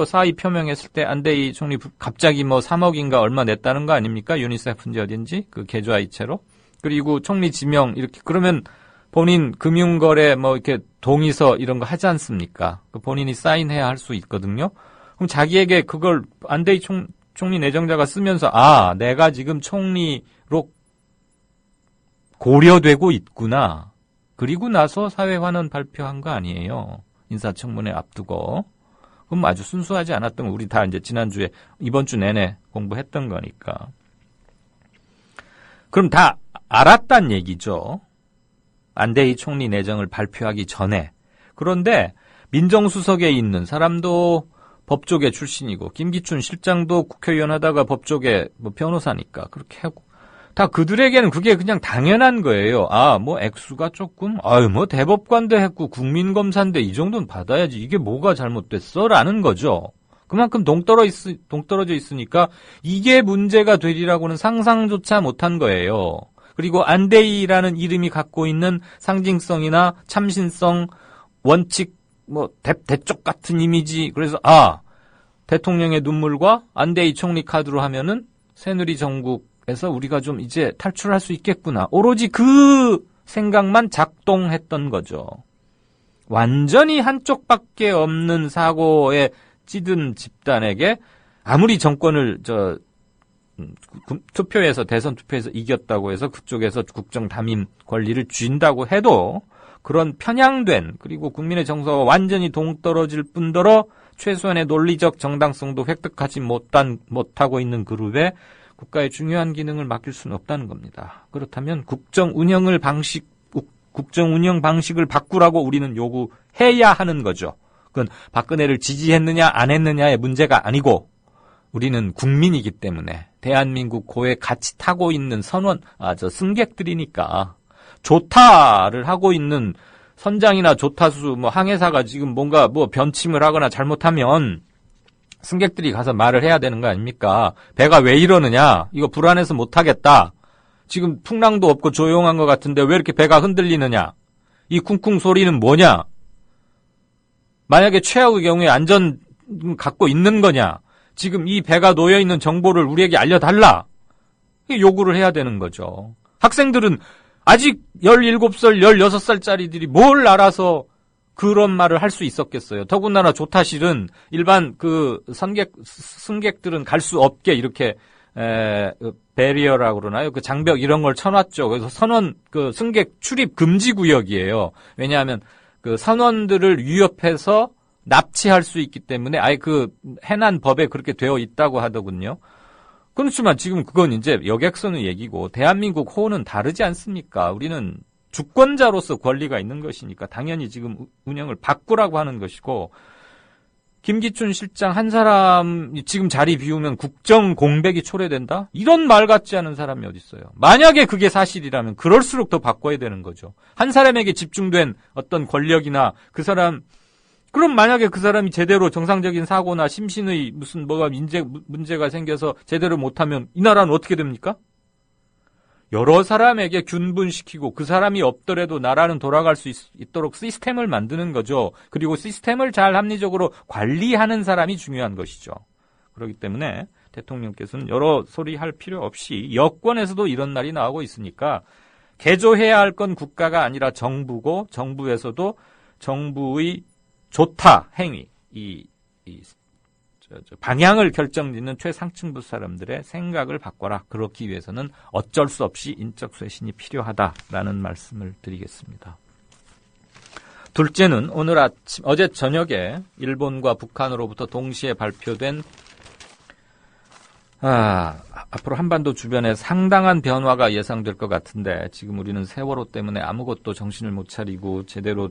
사의 표명했을 때 안대희 총리 갑자기 뭐 3억인가 얼마 냈다는 거 아닙니까? 유니세프인지 어딘지 그 계좌이체로. 그리고 총리 지명 이렇게 그러면 본인 금융거래 뭐 이렇게 동의서 이런 거 하지 않습니까? 본인이 사인해야 할 수 있거든요. 그럼 자기에게 그걸 안대희 총리 내정자가 쓰면서 내가 지금 총리로 고려되고 있구나. 그리고 나서 사회환원 발표한 거 아니에요. 인사청문회 앞두고. 그럼 아주 순수하지 않았던 거 우리 다 이제 지난주에 이번 주 내내 공부했던 거니까. 그럼 다 알았단 얘기죠. 안대희 총리 내정을 발표하기 전에. 그런데 민정수석에 있는 사람도 법조계 출신이고 김기춘 실장도 국회의원 하다가 법조계 뭐 변호사니까 그렇게 하고 다 그들에게는 그게 그냥 당연한 거예요. 뭐 액수가 조금 뭐 대법관도 했고 국민검사인데 이 정도는 받아야지 이게 뭐가 잘못됐어? 라는 거죠. 그만큼 동떨어져 있으니까 이게 문제가 되리라고는 상상조차 못한 거예요. 그리고 안대희라는 이름이 갖고 있는 상징성이나 참신성, 원칙, 뭐 대쪽 같은 이미지. 그래서 대통령의 눈물과 안대희 총리 카드로 하면은 새누리 정국에서 우리가 좀 이제 탈출할 수 있겠구나. 오로지 그 생각만 작동했던 거죠. 완전히 한쪽밖에 없는 사고에 찌든 집단에게 아무리 정권을 투표에서 대선 투표에서 이겼다고 해서 그쪽에서 국정 담임 권리를 쥔다고 해도 그런 편향된 그리고 국민의 정서와 완전히 동떨어질 뿐더러 최소한의 논리적 정당성도 획득하지 못하고 있는 그룹에 국가의 중요한 기능을 맡길 수는 없다는 겁니다. 그렇다면 국정 운영 방식을 바꾸라고 우리는 요구해야 하는 거죠. 그건 박근혜를 지지했느냐 안 했느냐의 문제가 아니고 우리는 국민이기 때문에 대한민국 고에 같이 타고 있는 승객들이니까 조타를 하고 있는 선장이나 조타수 항해사가 지금 뭔가 변침을 하거나 잘못하면 승객들이 가서 말을 해야 되는 거 아닙니까? 배가 왜 이러느냐? 이거 불안해서 못하겠다. 지금 풍랑도 없고 조용한 것 같은데 왜 이렇게 배가 흔들리느냐? 이 쿵쿵 소리는 뭐냐? 만약에 최악의 경우에 안전 갖고 있는 거냐? 지금 이 배가 놓여있는 정보를 우리에게 알려달라. 요구를 해야 되는 거죠. 학생들은 아직 17살, 16살짜리들이 뭘 알아서 그런 말을 할 수 있었겠어요. 더군다나 조타실은 일반 승객들은 갈 수 없게 이렇게 베리어라고 그러나요? 그 장벽 이런 걸 쳐놨죠. 그래서 승객 출입 금지 구역이에요. 왜냐하면 그 선원들을 위협해서 납치할 수 있기 때문에 아예 해난 법에 그렇게 되어 있다고 하더군요. 그렇지만 지금 그건 이제 여객선의 얘기고 대한민국 호는 다르지 않습니까? 우리는 주권자로서 권리가 있는 것이니까 당연히 지금 운영을 바꾸라고 하는 것이고 김기춘 실장 한 사람이 지금 자리 비우면 국정 공백이 초래된다? 이런 말 같지 않은 사람이 어디 있어요. 만약에 그게 사실이라면 그럴수록 더 바꿔야 되는 거죠. 한 사람에게 집중된 어떤 권력이나 그럼 만약에 그 사람이 제대로 정상적인 사고나 심신의 문제가 생겨서 제대로 못하면 이 나라는 어떻게 됩니까? 여러 사람에게 균분시키고 그 사람이 없더라도 나라는 돌아갈 수 있도록 시스템을 만드는 거죠. 그리고 시스템을 잘 합리적으로 관리하는 사람이 중요한 것이죠. 그렇기 때문에 대통령께서는 여러 소리 할 필요 없이 여권에서도 이런 날이 나오고 있으니까 개조해야 할 건 국가가 아니라 정부고 정부에서도 정부의 조타 행위, 방향을 결정짓는 최상층부 사람들의 생각을 바꿔라. 그렇기 위해서는 어쩔 수 없이 인적 쇄신이 필요하다라는 말씀을 드리겠습니다. 둘째는 어제 저녁에 일본과 북한으로부터 동시에 발표된 앞으로 한반도 주변에 상당한 변화가 예상될 것 같은데 지금 우리는 세월호 때문에 아무것도 정신을 못 차리고 제대로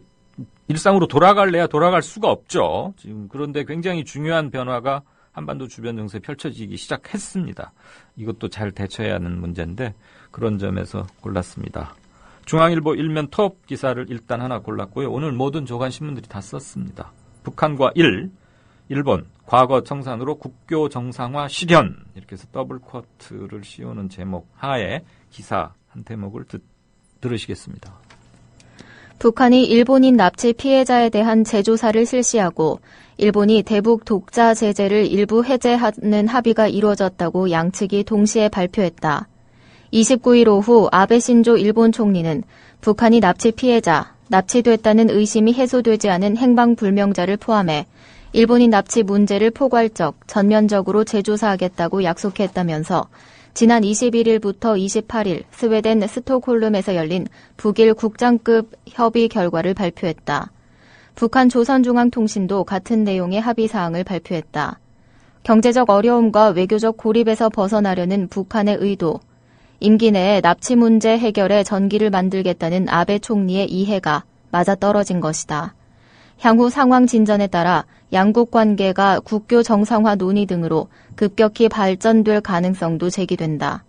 일상으로 돌아갈 수가 없죠. 지금 그런데 굉장히 중요한 변화가 한반도 주변 정세에 펼쳐지기 시작했습니다. 이것도 잘 대처해야 하는 문제인데 그런 점에서 골랐습니다. 중앙일보 일면 톱 기사를 일단 하나 골랐고요. 오늘 모든 조간신문들이 다 썼습니다. 북한과 일본 과거 청산으로 국교 정상화 실현 이렇게 해서 더블 쿼트를 씌우는 제목 하에 기사 한 대목을 들으시겠습니다. 북한이 일본인 납치 피해자에 대한 재조사를 실시하고 일본이 대북 독자 제재를 일부 해제하는 합의가 이루어졌다고 양측이 동시에 발표했다. 29일 오후 아베 신조 일본 총리는 북한이 납치 피해자, 납치됐다는 의심이 해소되지 않은 행방불명자를 포함해 일본인 납치 문제를 포괄적, 전면적으로 재조사하겠다고 약속했다면서 지난 21일부터 28일 스웨덴 스톡홀름에서 열린 북일 국장급 협의 결과를 발표했다. 북한 조선중앙통신도 같은 내용의 합의사항을 발표했다. 경제적 어려움과 외교적 고립에서 벗어나려는 북한의 의도, 임기 내에 납치 문제 해결에 전기를 만들겠다는 아베 총리의 이해가 맞아떨어진 것이다. 향후 상황 진전에 따라 양국 관계가 국교 정상화 논의 등으로 급격히 발전될 가능성도 제기된다.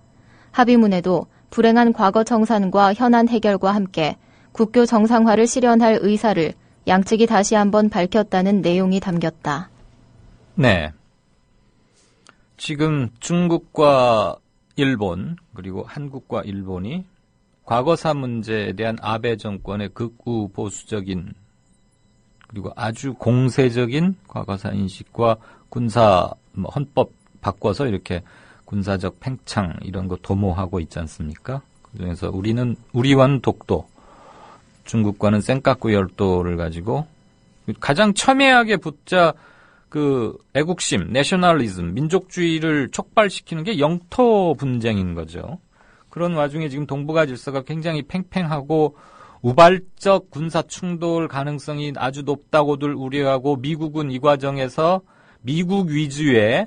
합의문에도 불행한 과거 청산과 현안 해결과 함께 국교 정상화를 실현할 의사를 양측이 다시 한번 밝혔다는 내용이 담겼다. 네. 지금 중국과 일본 그리고 한국과 일본이 과거사 문제에 대한 아베 정권의 극우 보수적인 그리고 아주 공세적인 과거사 인식과 군사 헌법 바꿔서 이렇게 군사적 팽창 이런 거 도모하고 있지 않습니까? 그중에서 우리와는 독도, 중국과는 쌩까꾸 열도를 가지고 가장 첨예하게 붙자 그 애국심, 내셔널리즘, 민족주의를 촉발시키는 게 영토 분쟁인 거죠. 그런 와중에 지금 동북아 질서가 굉장히 팽팽하고 우발적 군사 충돌 가능성이 아주 높다고들 우려하고 미국은 이 과정에서 미국 위주의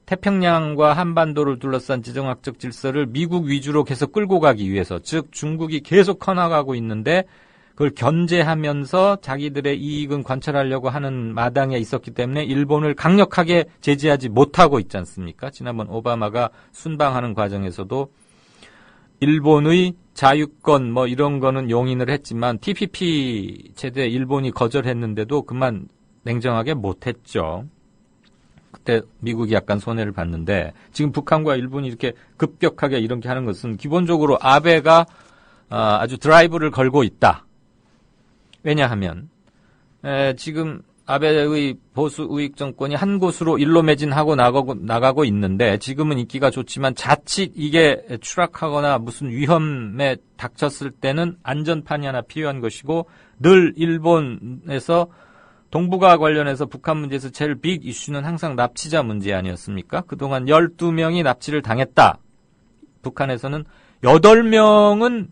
태평양과 한반도를 둘러싼 지정학적 질서를 미국 위주로 계속 끌고 가기 위해서, 즉 중국이 계속 커나가고 있는데 그걸 견제하면서 자기들의 이익은 관철하려고 하는 마당에 있었기 때문에 일본을 강력하게 제재하지 못하고 있지 않습니까? 지난번 오바마가 순방하는 과정에서도 일본의 자유권 이런 거는 용인을 했지만 TPP 제대 일본이 거절했는데도 그만 냉정하게 못했죠. 그때 미국이 약간 손해를 봤는데 지금 북한과 일본이 이렇게 급격하게 이렇게 하는 것은 기본적으로 아베가 아주 드라이브를 걸고 있다. 왜냐하면 지금 아베의 보수 우익 정권이 한 곳으로 일로 매진하고 나가고 있는데 지금은 인기가 좋지만 자칫 이게 추락하거나 무슨 위험에 닥쳤을 때는 안전판이 하나 필요한 것이고 늘 일본에서 동북아 관련해서 북한 문제에서 제일 빅 이슈는 항상 납치자 문제 아니었습니까? 그동안 12명이 납치를 당했다. 북한에서는 8명은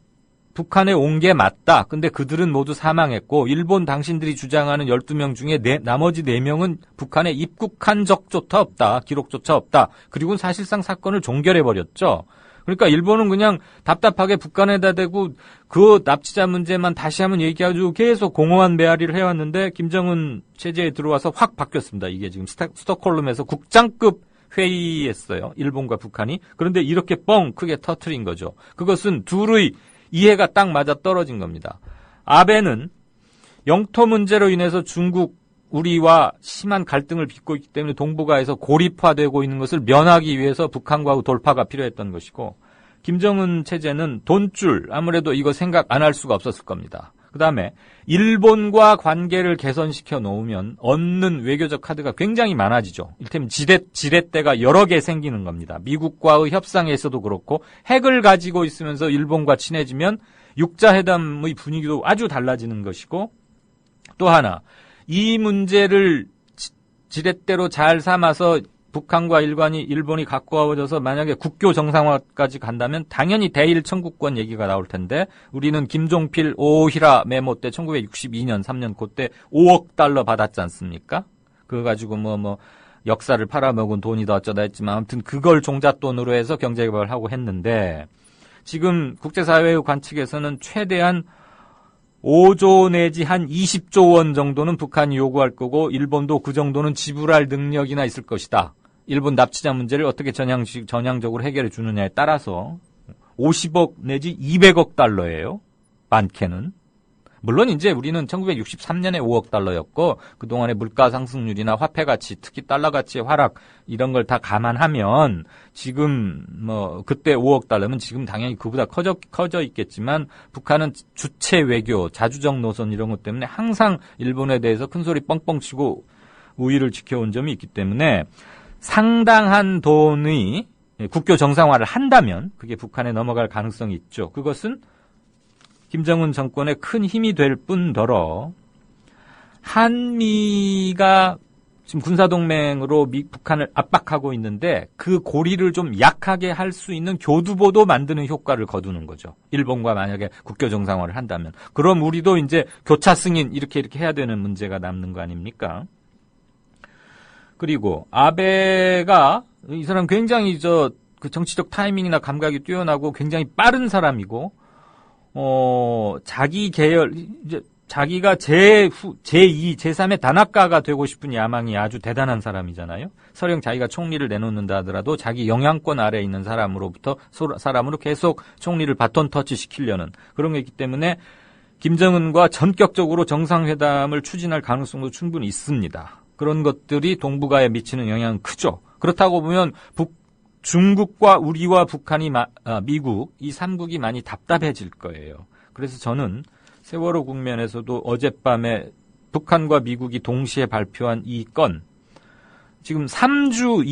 북한에 온 게 맞다. 근데 그들은 모두 사망했고 일본 당신들이 주장하는 12명 중에 나머지 4명은 북한에 입국한 적조차 없다. 기록조차 없다. 그리고 사실상 사건을 종결해버렸죠. 그러니까 일본은 그냥 답답하게 북한에다 대고 그 납치자 문제만 다시 한번 얘기하고 계속 공허한 메아리를 해왔는데 김정은 체제에 들어와서 확 바뀌었습니다. 이게 지금 스톡홀름에서 국장급 회의했어요. 일본과 북한이. 그런데 이렇게 뻥 크게 터트린 거죠. 그것은 둘의 이해가 딱 맞아 떨어진 겁니다. 아베는 영토 문제로 인해서 중국, 우리와 심한 갈등을 빚고 있기 때문에 동북아에서 고립화되고 있는 것을 면하기 위해서 북한과 돌파가 필요했던 것이고 김정은 체제는 돈줄, 아무래도 이거 생각 안 할 수가 없었을 겁니다. 그 다음에 일본과 관계를 개선시켜 놓으면 얻는 외교적 카드가 굉장히 많아지죠. 이를테면 지렛대가 여러 개 생기는 겁니다. 미국과의 협상에서도 그렇고 핵을 가지고 있으면서 일본과 친해지면 육자회담의 분위기도 아주 달라지는 것이고 또 하나 이 문제를 지렛대로 잘 삼아서 북한과 일본이 가까워져서 만약에 국교 정상화까지 간다면 당연히 대일 청구권 얘기가 나올 텐데 우리는 김종필 오히라 메모 때 1962년 3년 그때 5억 달러 받았지 않습니까? 그거 가지고 역사를 팔아먹은 돈이다 어쩌다 했지만 아무튼 그걸 종잣돈으로 해서 경제개발을 하고 했는데 지금 국제사회의 관측에서는 최대한 5조 내지 한 20조 원 정도는 북한이 요구할 거고 일본도 그 정도는 지불할 능력이나 있을 것이다. 일본 납치자 문제를 어떻게 전향적으로 해결해 주느냐에 따라서 50억 내지 200억 달러예요. 많게는. 물론 이제 우리는 1963년에 5억 달러였고 그동안의 물가 상승률이나 화폐 가치, 특히 달러 가치의 하락 이런 걸 다 감안하면 지금 뭐 그때 5억 달러면 지금 당연히 그보다 커져 있겠지만 북한은 주체 외교, 자주적 노선 이런 것 때문에 항상 일본에 대해서 큰 소리 뻥뻥 치고 우위를 지켜온 점이 있기 때문에 상당한 돈이 국교 정상화를 한다면 그게 북한에 넘어갈 가능성이 있죠. 그것은 김정은 정권의 큰 힘이 될 뿐더러 한미가 지금 군사동맹으로 북한을 압박하고 있는데 그 고리를 좀 약하게 할 수 있는 교두보도 만드는 효과를 거두는 거죠. 일본과 만약에 국교 정상화를 한다면. 그럼 우리도 이제 교차 승인 이렇게 해야 되는 문제가 남는 거 아닙니까? 그리고 아베가 이 사람 굉장히 그 정치적 타이밍이나 감각이 뛰어나고 굉장히 빠른 사람이고 자기 계열 이제 자기가 제2, 제3의 단학가가 되고 싶은 야망이 아주 대단한 사람이잖아요. 설령 자기가 총리를 내놓는다 하더라도 자기 영향권 아래에 있는 사람으로 계속 총리를 바톤 터치 시키려는 그런 게 있기 때문에 김정은과 전격적으로 정상회담을 추진할 가능성도 충분히 있습니다. 그런 것들이 동북아에 미치는 영향은 크죠. 그렇다고 보면 중국과 우리와 북한이 미국 이 3국이 많이 답답해질 거예요. 그래서 저는 세월호 국면에서도 어젯밤에 북한과 미국이 동시에 발표한 이 건 지금 3주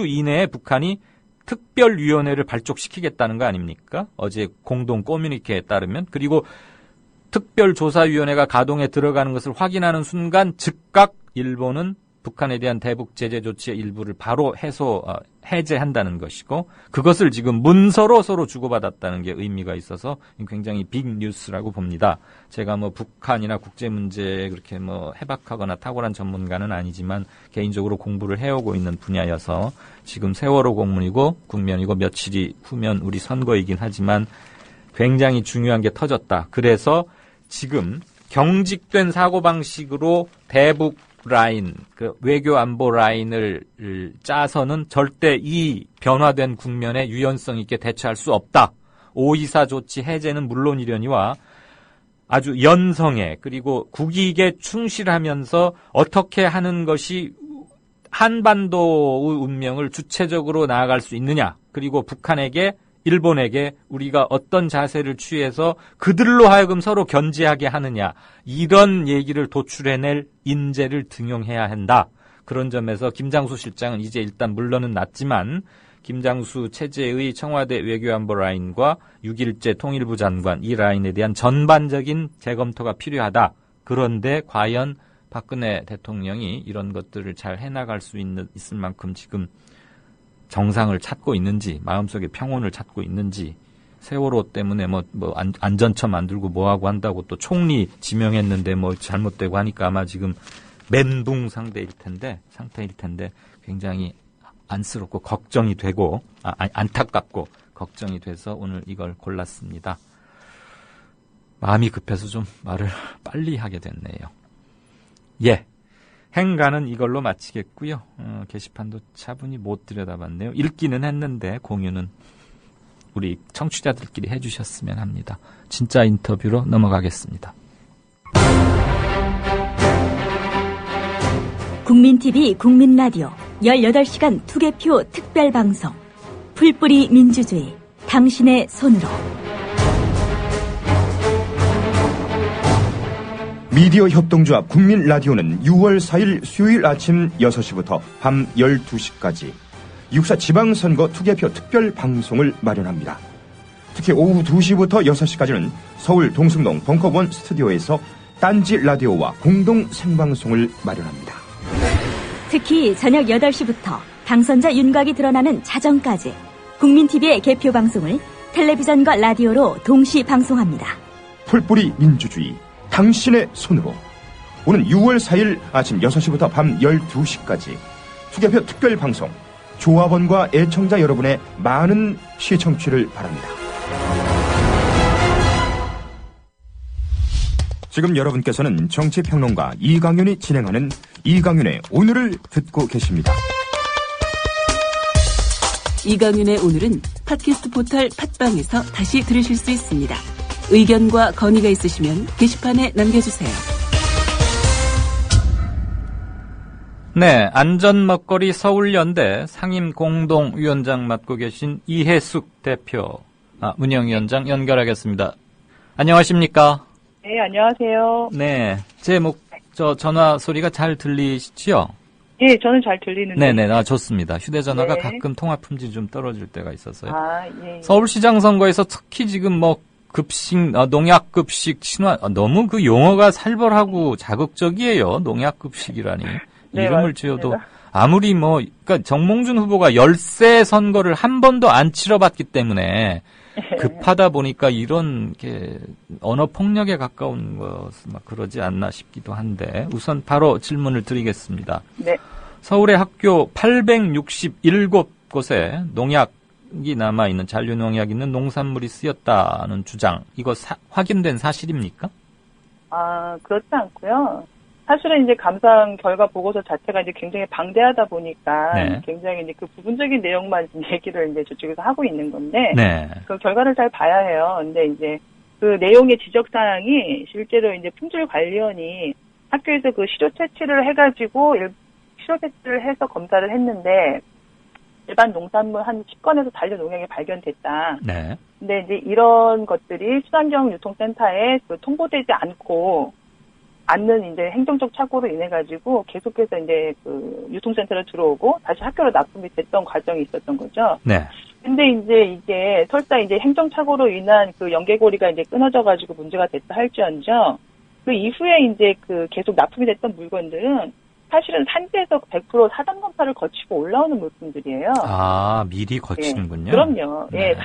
이내에 북한이 특별위원회를 발족시키겠다는 거 아닙니까? 어제 공동 커뮤니케에 따르면. 그리고 특별조사위원회가 가동에 들어가는 것을 확인하는 순간 즉각 일본은 북한에 대한 대북 제재 조치의 일부를 바로 해제한다는 것이고 그것을 지금 문서로 서로 주고받았다는 게 의미가 있어서 굉장히 빅 뉴스라고 봅니다. 제가 뭐 북한이나 국제 문제에 그렇게 뭐 해박하거나 탁월한 전문가는 아니지만 개인적으로 공부를 해오고 있는 분야여서 지금 세월호 국면이고 며칠이 후면 우리 선거이긴 하지만 굉장히 중요한 게 터졌다. 그래서 지금 경직된 사고방식으로 대북 라인, 그 외교 안보 라인을 짜서는 절대 이 변화된 국면에 유연성 있게 대처할 수 없다. 524 조치 해제는 물론이려니와 아주 연성에 그리고 국익에 충실하면서 어떻게 하는 것이 한반도의 운명을 주체적으로 나아갈 수 있느냐. 그리고 북한에게 일본에게 우리가 어떤 자세를 취해서 그들로 하여금 서로 견제하게 하느냐 이런 얘기를 도출해낼 인재를 등용해야 한다. 그런 점에서 김장수 실장은 이제 일단 물론은 났지만 김장수 체제의 청와대 외교안보 라인과 6.1제 통일부 장관 이 라인에 대한 전반적인 재검토가 필요하다. 그런데 과연 박근혜 대통령이 이런 것들을 잘 해나갈 수 있을 만큼 지금 정상을 찾고 있는지, 마음속에 평온을 찾고 있는지, 세월호 때문에 안전처 만들고 뭐하고 한다고 또 총리 지명했는데 잘못되고 하니까 아마 지금 멘붕 상태일 텐데 굉장히 안쓰럽고 걱정이 되고, 안타깝고 걱정이 돼서 오늘 이걸 골랐습니다. 마음이 급해서 좀 말을 빨리 하게 됐네요. 예. 행가는 이걸로 마치겠고요. 게시판도 차분히 못 들여다봤네요. 읽기는 했는데 공유는 우리 청취자들끼리 해주셨으면 합니다. 진짜 인터뷰로 넘어가겠습니다. 국민TV 국민라디오 18시간 투개표 특별방송 풀뿌리 민주주의 당신의 손으로 미디어 협동조합 국민라디오는 6월 4일 수요일 아침 6시부터 밤 12시까지 6.4 지방선거 투개표 특별방송을 마련합니다. 특히 오후 2시부터 6시까지는 서울 동승동 벙커원 스튜디오에서 딴지 라디오와 공동 생방송을 마련합니다. 특히 저녁 8시부터 당선자 윤곽이 드러나는 자정까지 국민TV의 개표 방송을 텔레비전과 라디오로 동시 방송합니다. 풀뿌리 민주주의 당신의 손으로 오는 6월 4일 아침 6시부터 밤 12시까지 투개표 특별방송 조합원과 애청자 여러분의 많은 시청취를 바랍니다. 지금 여러분께서는 정치평론가 이강윤이 진행하는 이강윤의 오늘을 듣고 계십니다. 이강윤의 오늘은 팟캐스트 포털 팟빵에서 다시 들으실 수 있습니다. 의견과 건의가 있으시면 게시판에 남겨주세요. 네, 안전먹거리 서울연대 상임공동위원장 맡고 계신 이혜숙 대표, 문영위원장 연결하겠습니다. 안녕하십니까? 네, 안녕하세요. 네, 전화 소리가 잘 들리시죠? 예, 저는 잘 들리는데. 네네, 좋습니다. 휴대전화가 네. 가끔 통화 품질이 좀 떨어질 때가 있어서요. 예. 서울시장 선거에서 특히 지금 농약급식 친환, 너무 그 용어가 살벌하고 자극적이에요. 농약급식이라니. 네, 이름을 맞습니다. 지어도 아무리 그러니까 정몽준 후보가 열세 선거를 한 번도 안 치러봤기 때문에 급하다 보니까 이런 게 언어 폭력에 가까운 것은 그러지 않나 싶기도 한데 우선 바로 질문을 드리겠습니다. 네. 서울의 학교 867곳에 농약이 남아있는 잔류농약 있는 농산물이 쓰였다는 주장, 이거 확인된 사실입니까? 그렇지 않고요. 사실은 이제 감상 결과 보고서 자체가 이제 굉장히 방대하다 보니까 네. 굉장히 이제 그 부분적인 내용만 얘기를 이제 저쪽에서 하고 있는 건데 네. 그 결과를 잘 봐야 해요. 근데 이제 그 내용의 지적 사항이 실제로 이제 품질관리원이 학교에서 그 시료 채취를 해가지고 시료 채취를 해서 검사를 했는데 일반 농산물 한 10건에서 잔류 농약이 발견됐다. 네. 근데 이제 이런 것들이 친환경 유통센터에 통보되지 않는 이제 행정적 착오로 인해 가지고 계속해서 이제 그 유통센터로 들어오고 다시 학교로 납품이 됐던 과정이 있었던 거죠. 네. 근데 이제 이게 설사 이제 행정착오로 인한 그 연계고리가 이제 끊어져 가지고 문제가 됐다 할지언정 그 이후에 이제 그 계속 납품이 됐던 물건들은 사실은 산지에서 100% 사전 검사를 거치고 올라오는 물품들이에요. 미리 거치는군요. 예, 그럼요. 네. 예,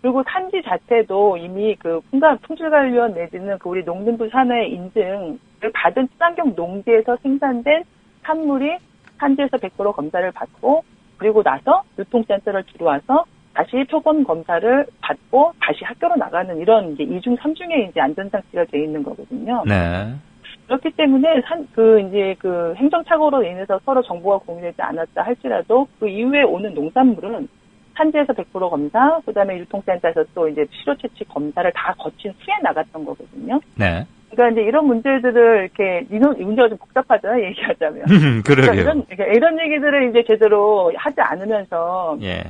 그리고 산지 자체도 이미 그 품질관리원 내지는 그 우리 농림부 산하의 인증을 받은 친환경 농지에서 생산된 산물이 산지에서 100% 검사를 받고 그리고 나서 유통센터를 들어와서 다시 표본 검사를 받고 다시 학교로 나가는 이런 이제 2중 3중의 이제 안전장치가 되어 있는 거거든요. 네. 그렇기 때문에 그 행정착오로 인해서 서로 정보가 공유되지 않았다 할지라도 그 이후에 오는 농산물은 산지에서 100% 검사, 그다음에 유통센터에서 또 이제 시료 채취 검사를 다 거친 후에 나갔던 거거든요. 네. 그러니까 이제 이런 문제들을 이렇게 이 문제가 좀 복잡하잖아요, 얘기하자면. 그러게요. 그러니까 이런 얘기들을 이제 제대로 하지 않으면서 예.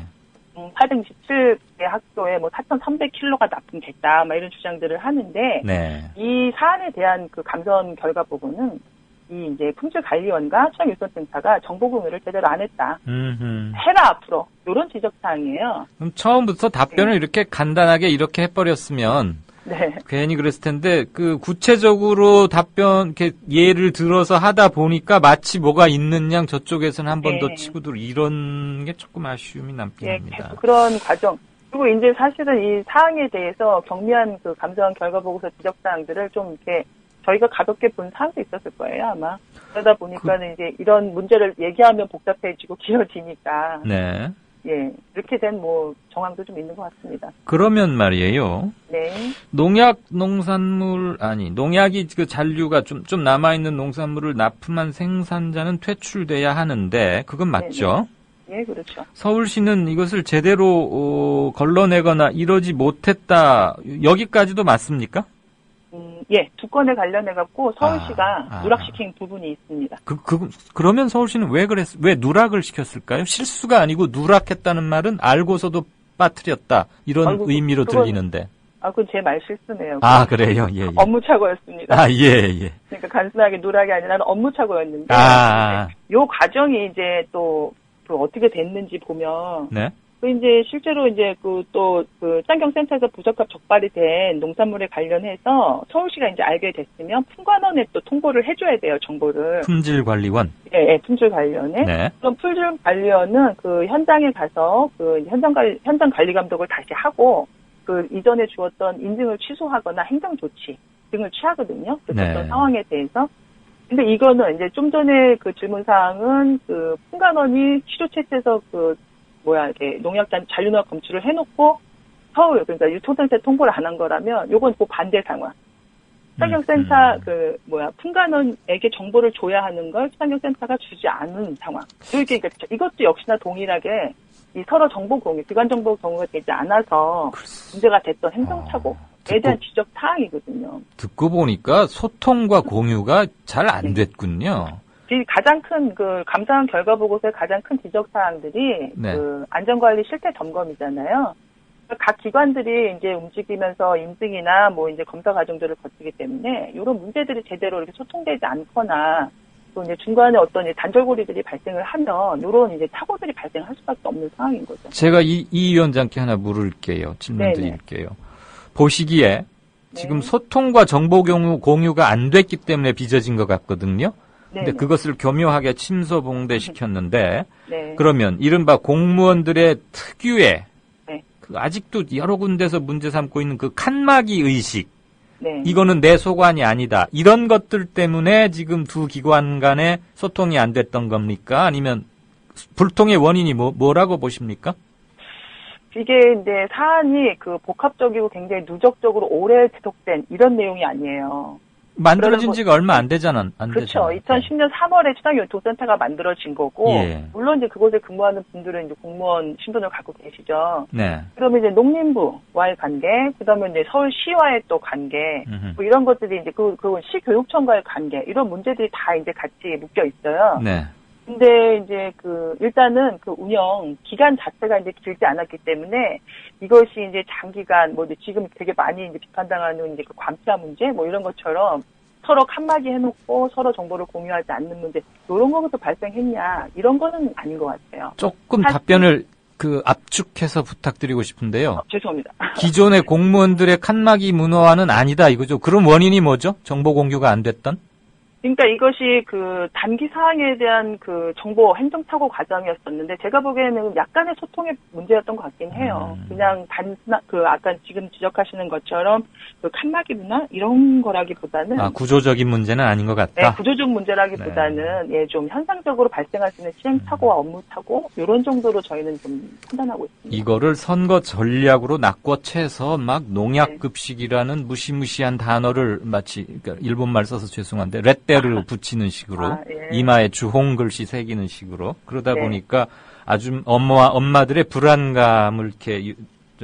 427개 학교에 4,300kg가 납품됐다, 이런 주장들을 하는데, 네. 이 사안에 대한 그 감사 결과 보고는 이 이제 품질관리원과 수학유통센터가 정보 공유를 제대로 안 했다. 해라 앞으로 이런 지적 사항이에요. 그럼 처음부터 답변을 이렇게 간단하게 이렇게 해버렸으면 네. 괜히 그랬을 텐데 그 구체적으로 답변 이렇게 예를 들어서 하다 보니까 마치 뭐가 있는 양 저쪽에서는 한 번 더 치고 들어 이런 게 조금 아쉬움이 남긴 합니다. 계속 그런 과정. 그리고 이제 사실은 이 사항에 대해서 경미한 그 감사원 결과 보고서 지적 사항들을 좀 이렇게 저희가 가볍게 본 사항도 있었을 거예요, 아마. 그러다 보니까는 이제 이런 문제를 얘기하면 복잡해지고 길어지니까. 네. 예. 이렇게 된 정황도 좀 있는 것 같습니다. 그러면 말이에요. 네. 농약이 그 잔류가 좀 남아있는 농산물을 납품한 생산자는 퇴출돼야 하는데, 그건 맞죠? 예, 그렇죠. 서울시는 이것을 제대로, 걸러내거나 이러지 못했다, 여기까지도 맞습니까? 예, 2건에 관련해갖고 서울시가 누락시킨 부분이 있습니다. 그러면 서울시는 왜 누락을 시켰을까요? 실수가 아니고 누락했다는 말은 알고서도 빠뜨렸다. 이런 의미로 들리는데. 그건 제 말 실수네요. 그래요? 예. 업무착오였습니다. 예. 그러니까 단순하게 누락이 아니라 업무착오였는데. 요 과정이 이제 또 어떻게 됐는지 보면. 네. 이제 실제로 이제 친환경센터에서 부적합 적발이 된 농산물에 관련해서 서울시가 이제 알게 됐으면 품관원에 또 통보를 해줘야 돼요, 정보를. 품질관리원? 예, 품질관리원에. 네. 그럼 품질관리원은 그 현장에 가서 그 현장 관리 감독을 다시 하고 그 이전에 주었던 인증을 취소하거나 행정조치 등을 취하거든요. 그 어떤 상황에 대해서. 근데 이거는 이제 좀 전에 그 질문사항은 그 품관원이 시료 채취해서 이렇게 잔류농약 검출을 해놓고 그러니까 유통센터에 통보를 안 한 거라면 요건 반대 상황. 친환경센터 품관원에게 정보를 줘야 하는 걸 친환경센터가 주지 않은 상황. 그러니까 이것도 역시나 동일하게 이 서로 정보 공유, 기관 정보 공유가 되지 않아서 문제가 됐던 행정착오 대한 지적 사항이거든요. 듣고 보니까 소통과 공유가 잘 안 됐군요. 가장 큰 그 감사원 결과 보고서의 가장 큰 지적 사항들이 네. 그 안전관리 실태 점검이잖아요. 각 기관들이 이제 움직이면서 인증이나 뭐 이제 검사 과정들을 거치기 때문에 이런 문제들이 제대로 이렇게 소통되지 않거나 또 이제 중간에 어떤 이제 단절고리들이 발생을 하면 이런 이제 사고들이 발생할 수밖에 없는 상황인 거죠. 제가 이 위원장께 하나 물을게요. 질문 드릴게요. 보시기에 지금 소통과 정보 공유가 안 됐기 때문에 빚어진 것 같거든요. 근데 그것을 교묘하게 침소봉대 시켰는데 그러면 이른바 공무원들의 특유의 그 아직도 여러 군데서 문제 삼고 있는 그 칸막이 의식 이거는 내 소관이 아니다. 이런 것들 때문에 지금 두 기관 간에 소통이 안 됐던 겁니까? 아니면 불통의 원인이 뭐라고 보십니까? 이게 이제 사안이 그 복합적이고 굉장히 누적적으로 오래 지속된 이런 내용이 아니에요. 만들어진 지가 얼마 안 되잖아. 그렇죠. 2010년 3월에 추상교통센터가 만들어진 거고, 물론 이제 그곳에 근무하는 분들은 이제 공무원 신분을 갖고 계시죠. 그러면 이제 농림부와의 관계, 그다음에 이제 서울시와의 또 관계, 뭐 이런 것들이 이제 그 시교육청과의 관계, 이런 문제들이 다 이제 같이 묶여 있어요. 근데 이제 일단은 그 운영 기간 자체가 이제 길지 않았기 때문에 이것이 이제 장기간 뭐 이제 지금 되게 많이 이제 비판당하는 이제 그 관폐 문제 뭐 이런 것처럼 서로 칸막이 해놓고 서로 정보를 공유하지 않는 문제 이런 것부터 발생했냐 이런 거는 아닌 것 같아요. 조금 답변을 압축해서 부탁드리고 싶은데요. 죄송합니다. 기존의 공무원들의 칸막이 문화화는 아니다 이거죠. 그럼 원인이 뭐죠? 정보 공유가 안 됐던? 그러니까 이것이 그 단기 사항에 대한 그 정보 행정 착오 과정이었었는데 제가 보기에는 약간의 소통의 문제였던 것 같긴 해요. 그냥 아까 지금 지적하시는 것처럼 그 칸막이 문화 이런 거라기보다는 구조적인 문제는 아닌 것 같다. 네, 구조적 문제라기보다는 좀 현상적으로 발생할 수 있는 시행 착오와 업무 착오 이런 정도로 저희는 좀 판단하고 있습니다. 이거를 선거 전략으로 낚아채서 막 농약급식이라는 무시무시한 단어를 마치 그러니까 일본말 써서 죄송한데 때를 붙이는 식으로 이마에 주홍 글씨 새기는 식으로 그러다 보니까 아주 엄마들의 불안감을 이렇게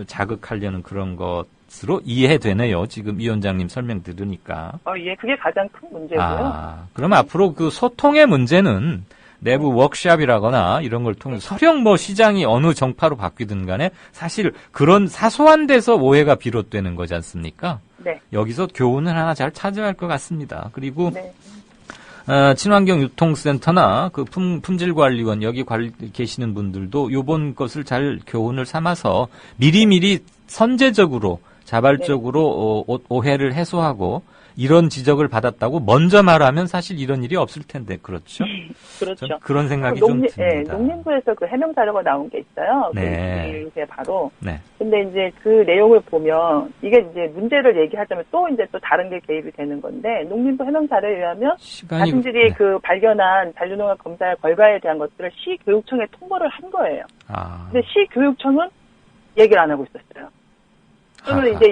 자극하려는 그런 것으로 이해되네요. 지금 위원장님 설명 들으니까. 그게 가장 큰 문제고요. 그럼 앞으로 그 소통의 문제는 내부 워크샵이라거나 이런 걸 통해 설령 뭐 시장이 어느 정파로 바뀌든 간에 사실 그런 사소한 데서 오해가 비롯되는 거지 않습니까? 여기서 교훈을 하나 잘 찾아야 할 것 같습니다. 그리고 친환경 유통센터나 그 품질관리원 여기 계시는 분들도 요번 것을 잘 교훈을 삼아서 미리미리 선제적으로 자발적으로 오해를 해소하고 이런 지적을 받았다고 먼저 말하면 사실 이런 일이 없을 텐데 그렇죠? 그렇죠. 그런 생각이 좀 듭니다. 농림부에서 그 해명 자료가 나온 게 있어요. 그게 바로. 근데 이제 그 내용을 보면 이게 이제 문제를 얘기하자면 또 다른 게 개입이 되는 건데 농림부 해명 자료에 의하면 자신들이 그 발견한 잔류농약 검사의 결과에 대한 것들을 시교육청에 통보를 한 거예요. 근데 시교육청은 얘기를 안 하고 있었어요. 그러면 이제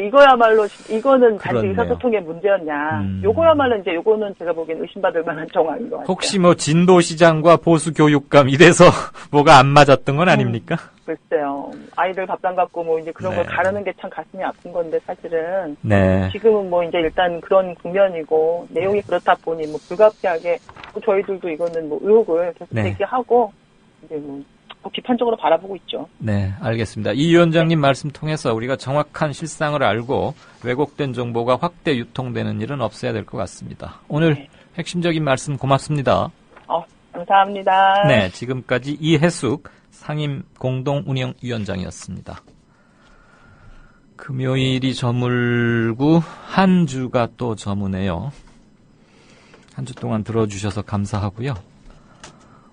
이거는 단지 의사소통의 문제였냐. 요거야말로 이제 요거는 제가 보기엔 의심받을 만한 정황인 것 같아요. 혹시 뭐 진도시장과 보수교육감 이래서 뭐가 안 맞았던 건 아닙니까? 글쎄요. 아이들 밥상 갖고 뭐 이제 그런 걸 가르는 게 참 가슴이 아픈 건데 사실은. 지금은 뭐 이제 일단 그런 국면이고 내용이 그렇다 보니 뭐 불가피하게 저희들도 이거는 뭐 의혹을 계속 제기하고 이제 뭐 비판적으로 바라보고 있죠. 네, 알겠습니다. 이 위원장님 말씀 통해서 우리가 정확한 실상을 알고 왜곡된 정보가 확대 유통되는 일은 없어야 될 것 같습니다. 오늘 핵심적인 말씀 고맙습니다. 감사합니다. 네, 지금까지 이해숙 상임 공동운영위원장이었습니다. 금요일이 저물고 한 주가 또 저무네요. 한 주 동안 들어주셔서 감사하고요.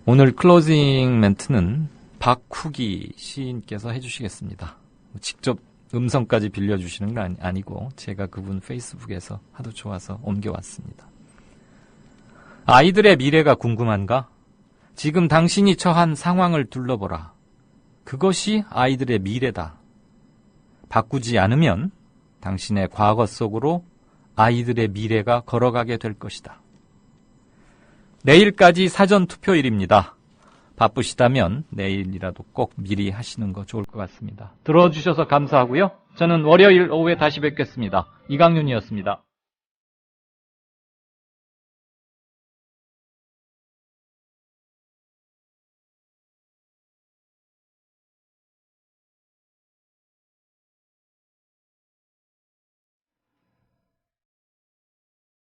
오늘 클로징 멘트는 박후기 시인께서 해주시겠습니다. 직접 음성까지 빌려주시는 거 아니고 제가 그분 페이스북에서 하도 좋아서 옮겨왔습니다. 아이들의 미래가 궁금한가? 지금 당신이 처한 상황을 둘러보라. 그것이 아이들의 미래다. 바꾸지 않으면 당신의 과거 속으로 아이들의 미래가 걸어가게 될 것이다. 내일까지 사전투표일입니다. 바쁘시다면 내일이라도 꼭 미리 하시는 거 좋을 것 같습니다. 들어주셔서 감사하고요. 저는 월요일 오후에 다시 뵙겠습니다. 이강윤이었습니다.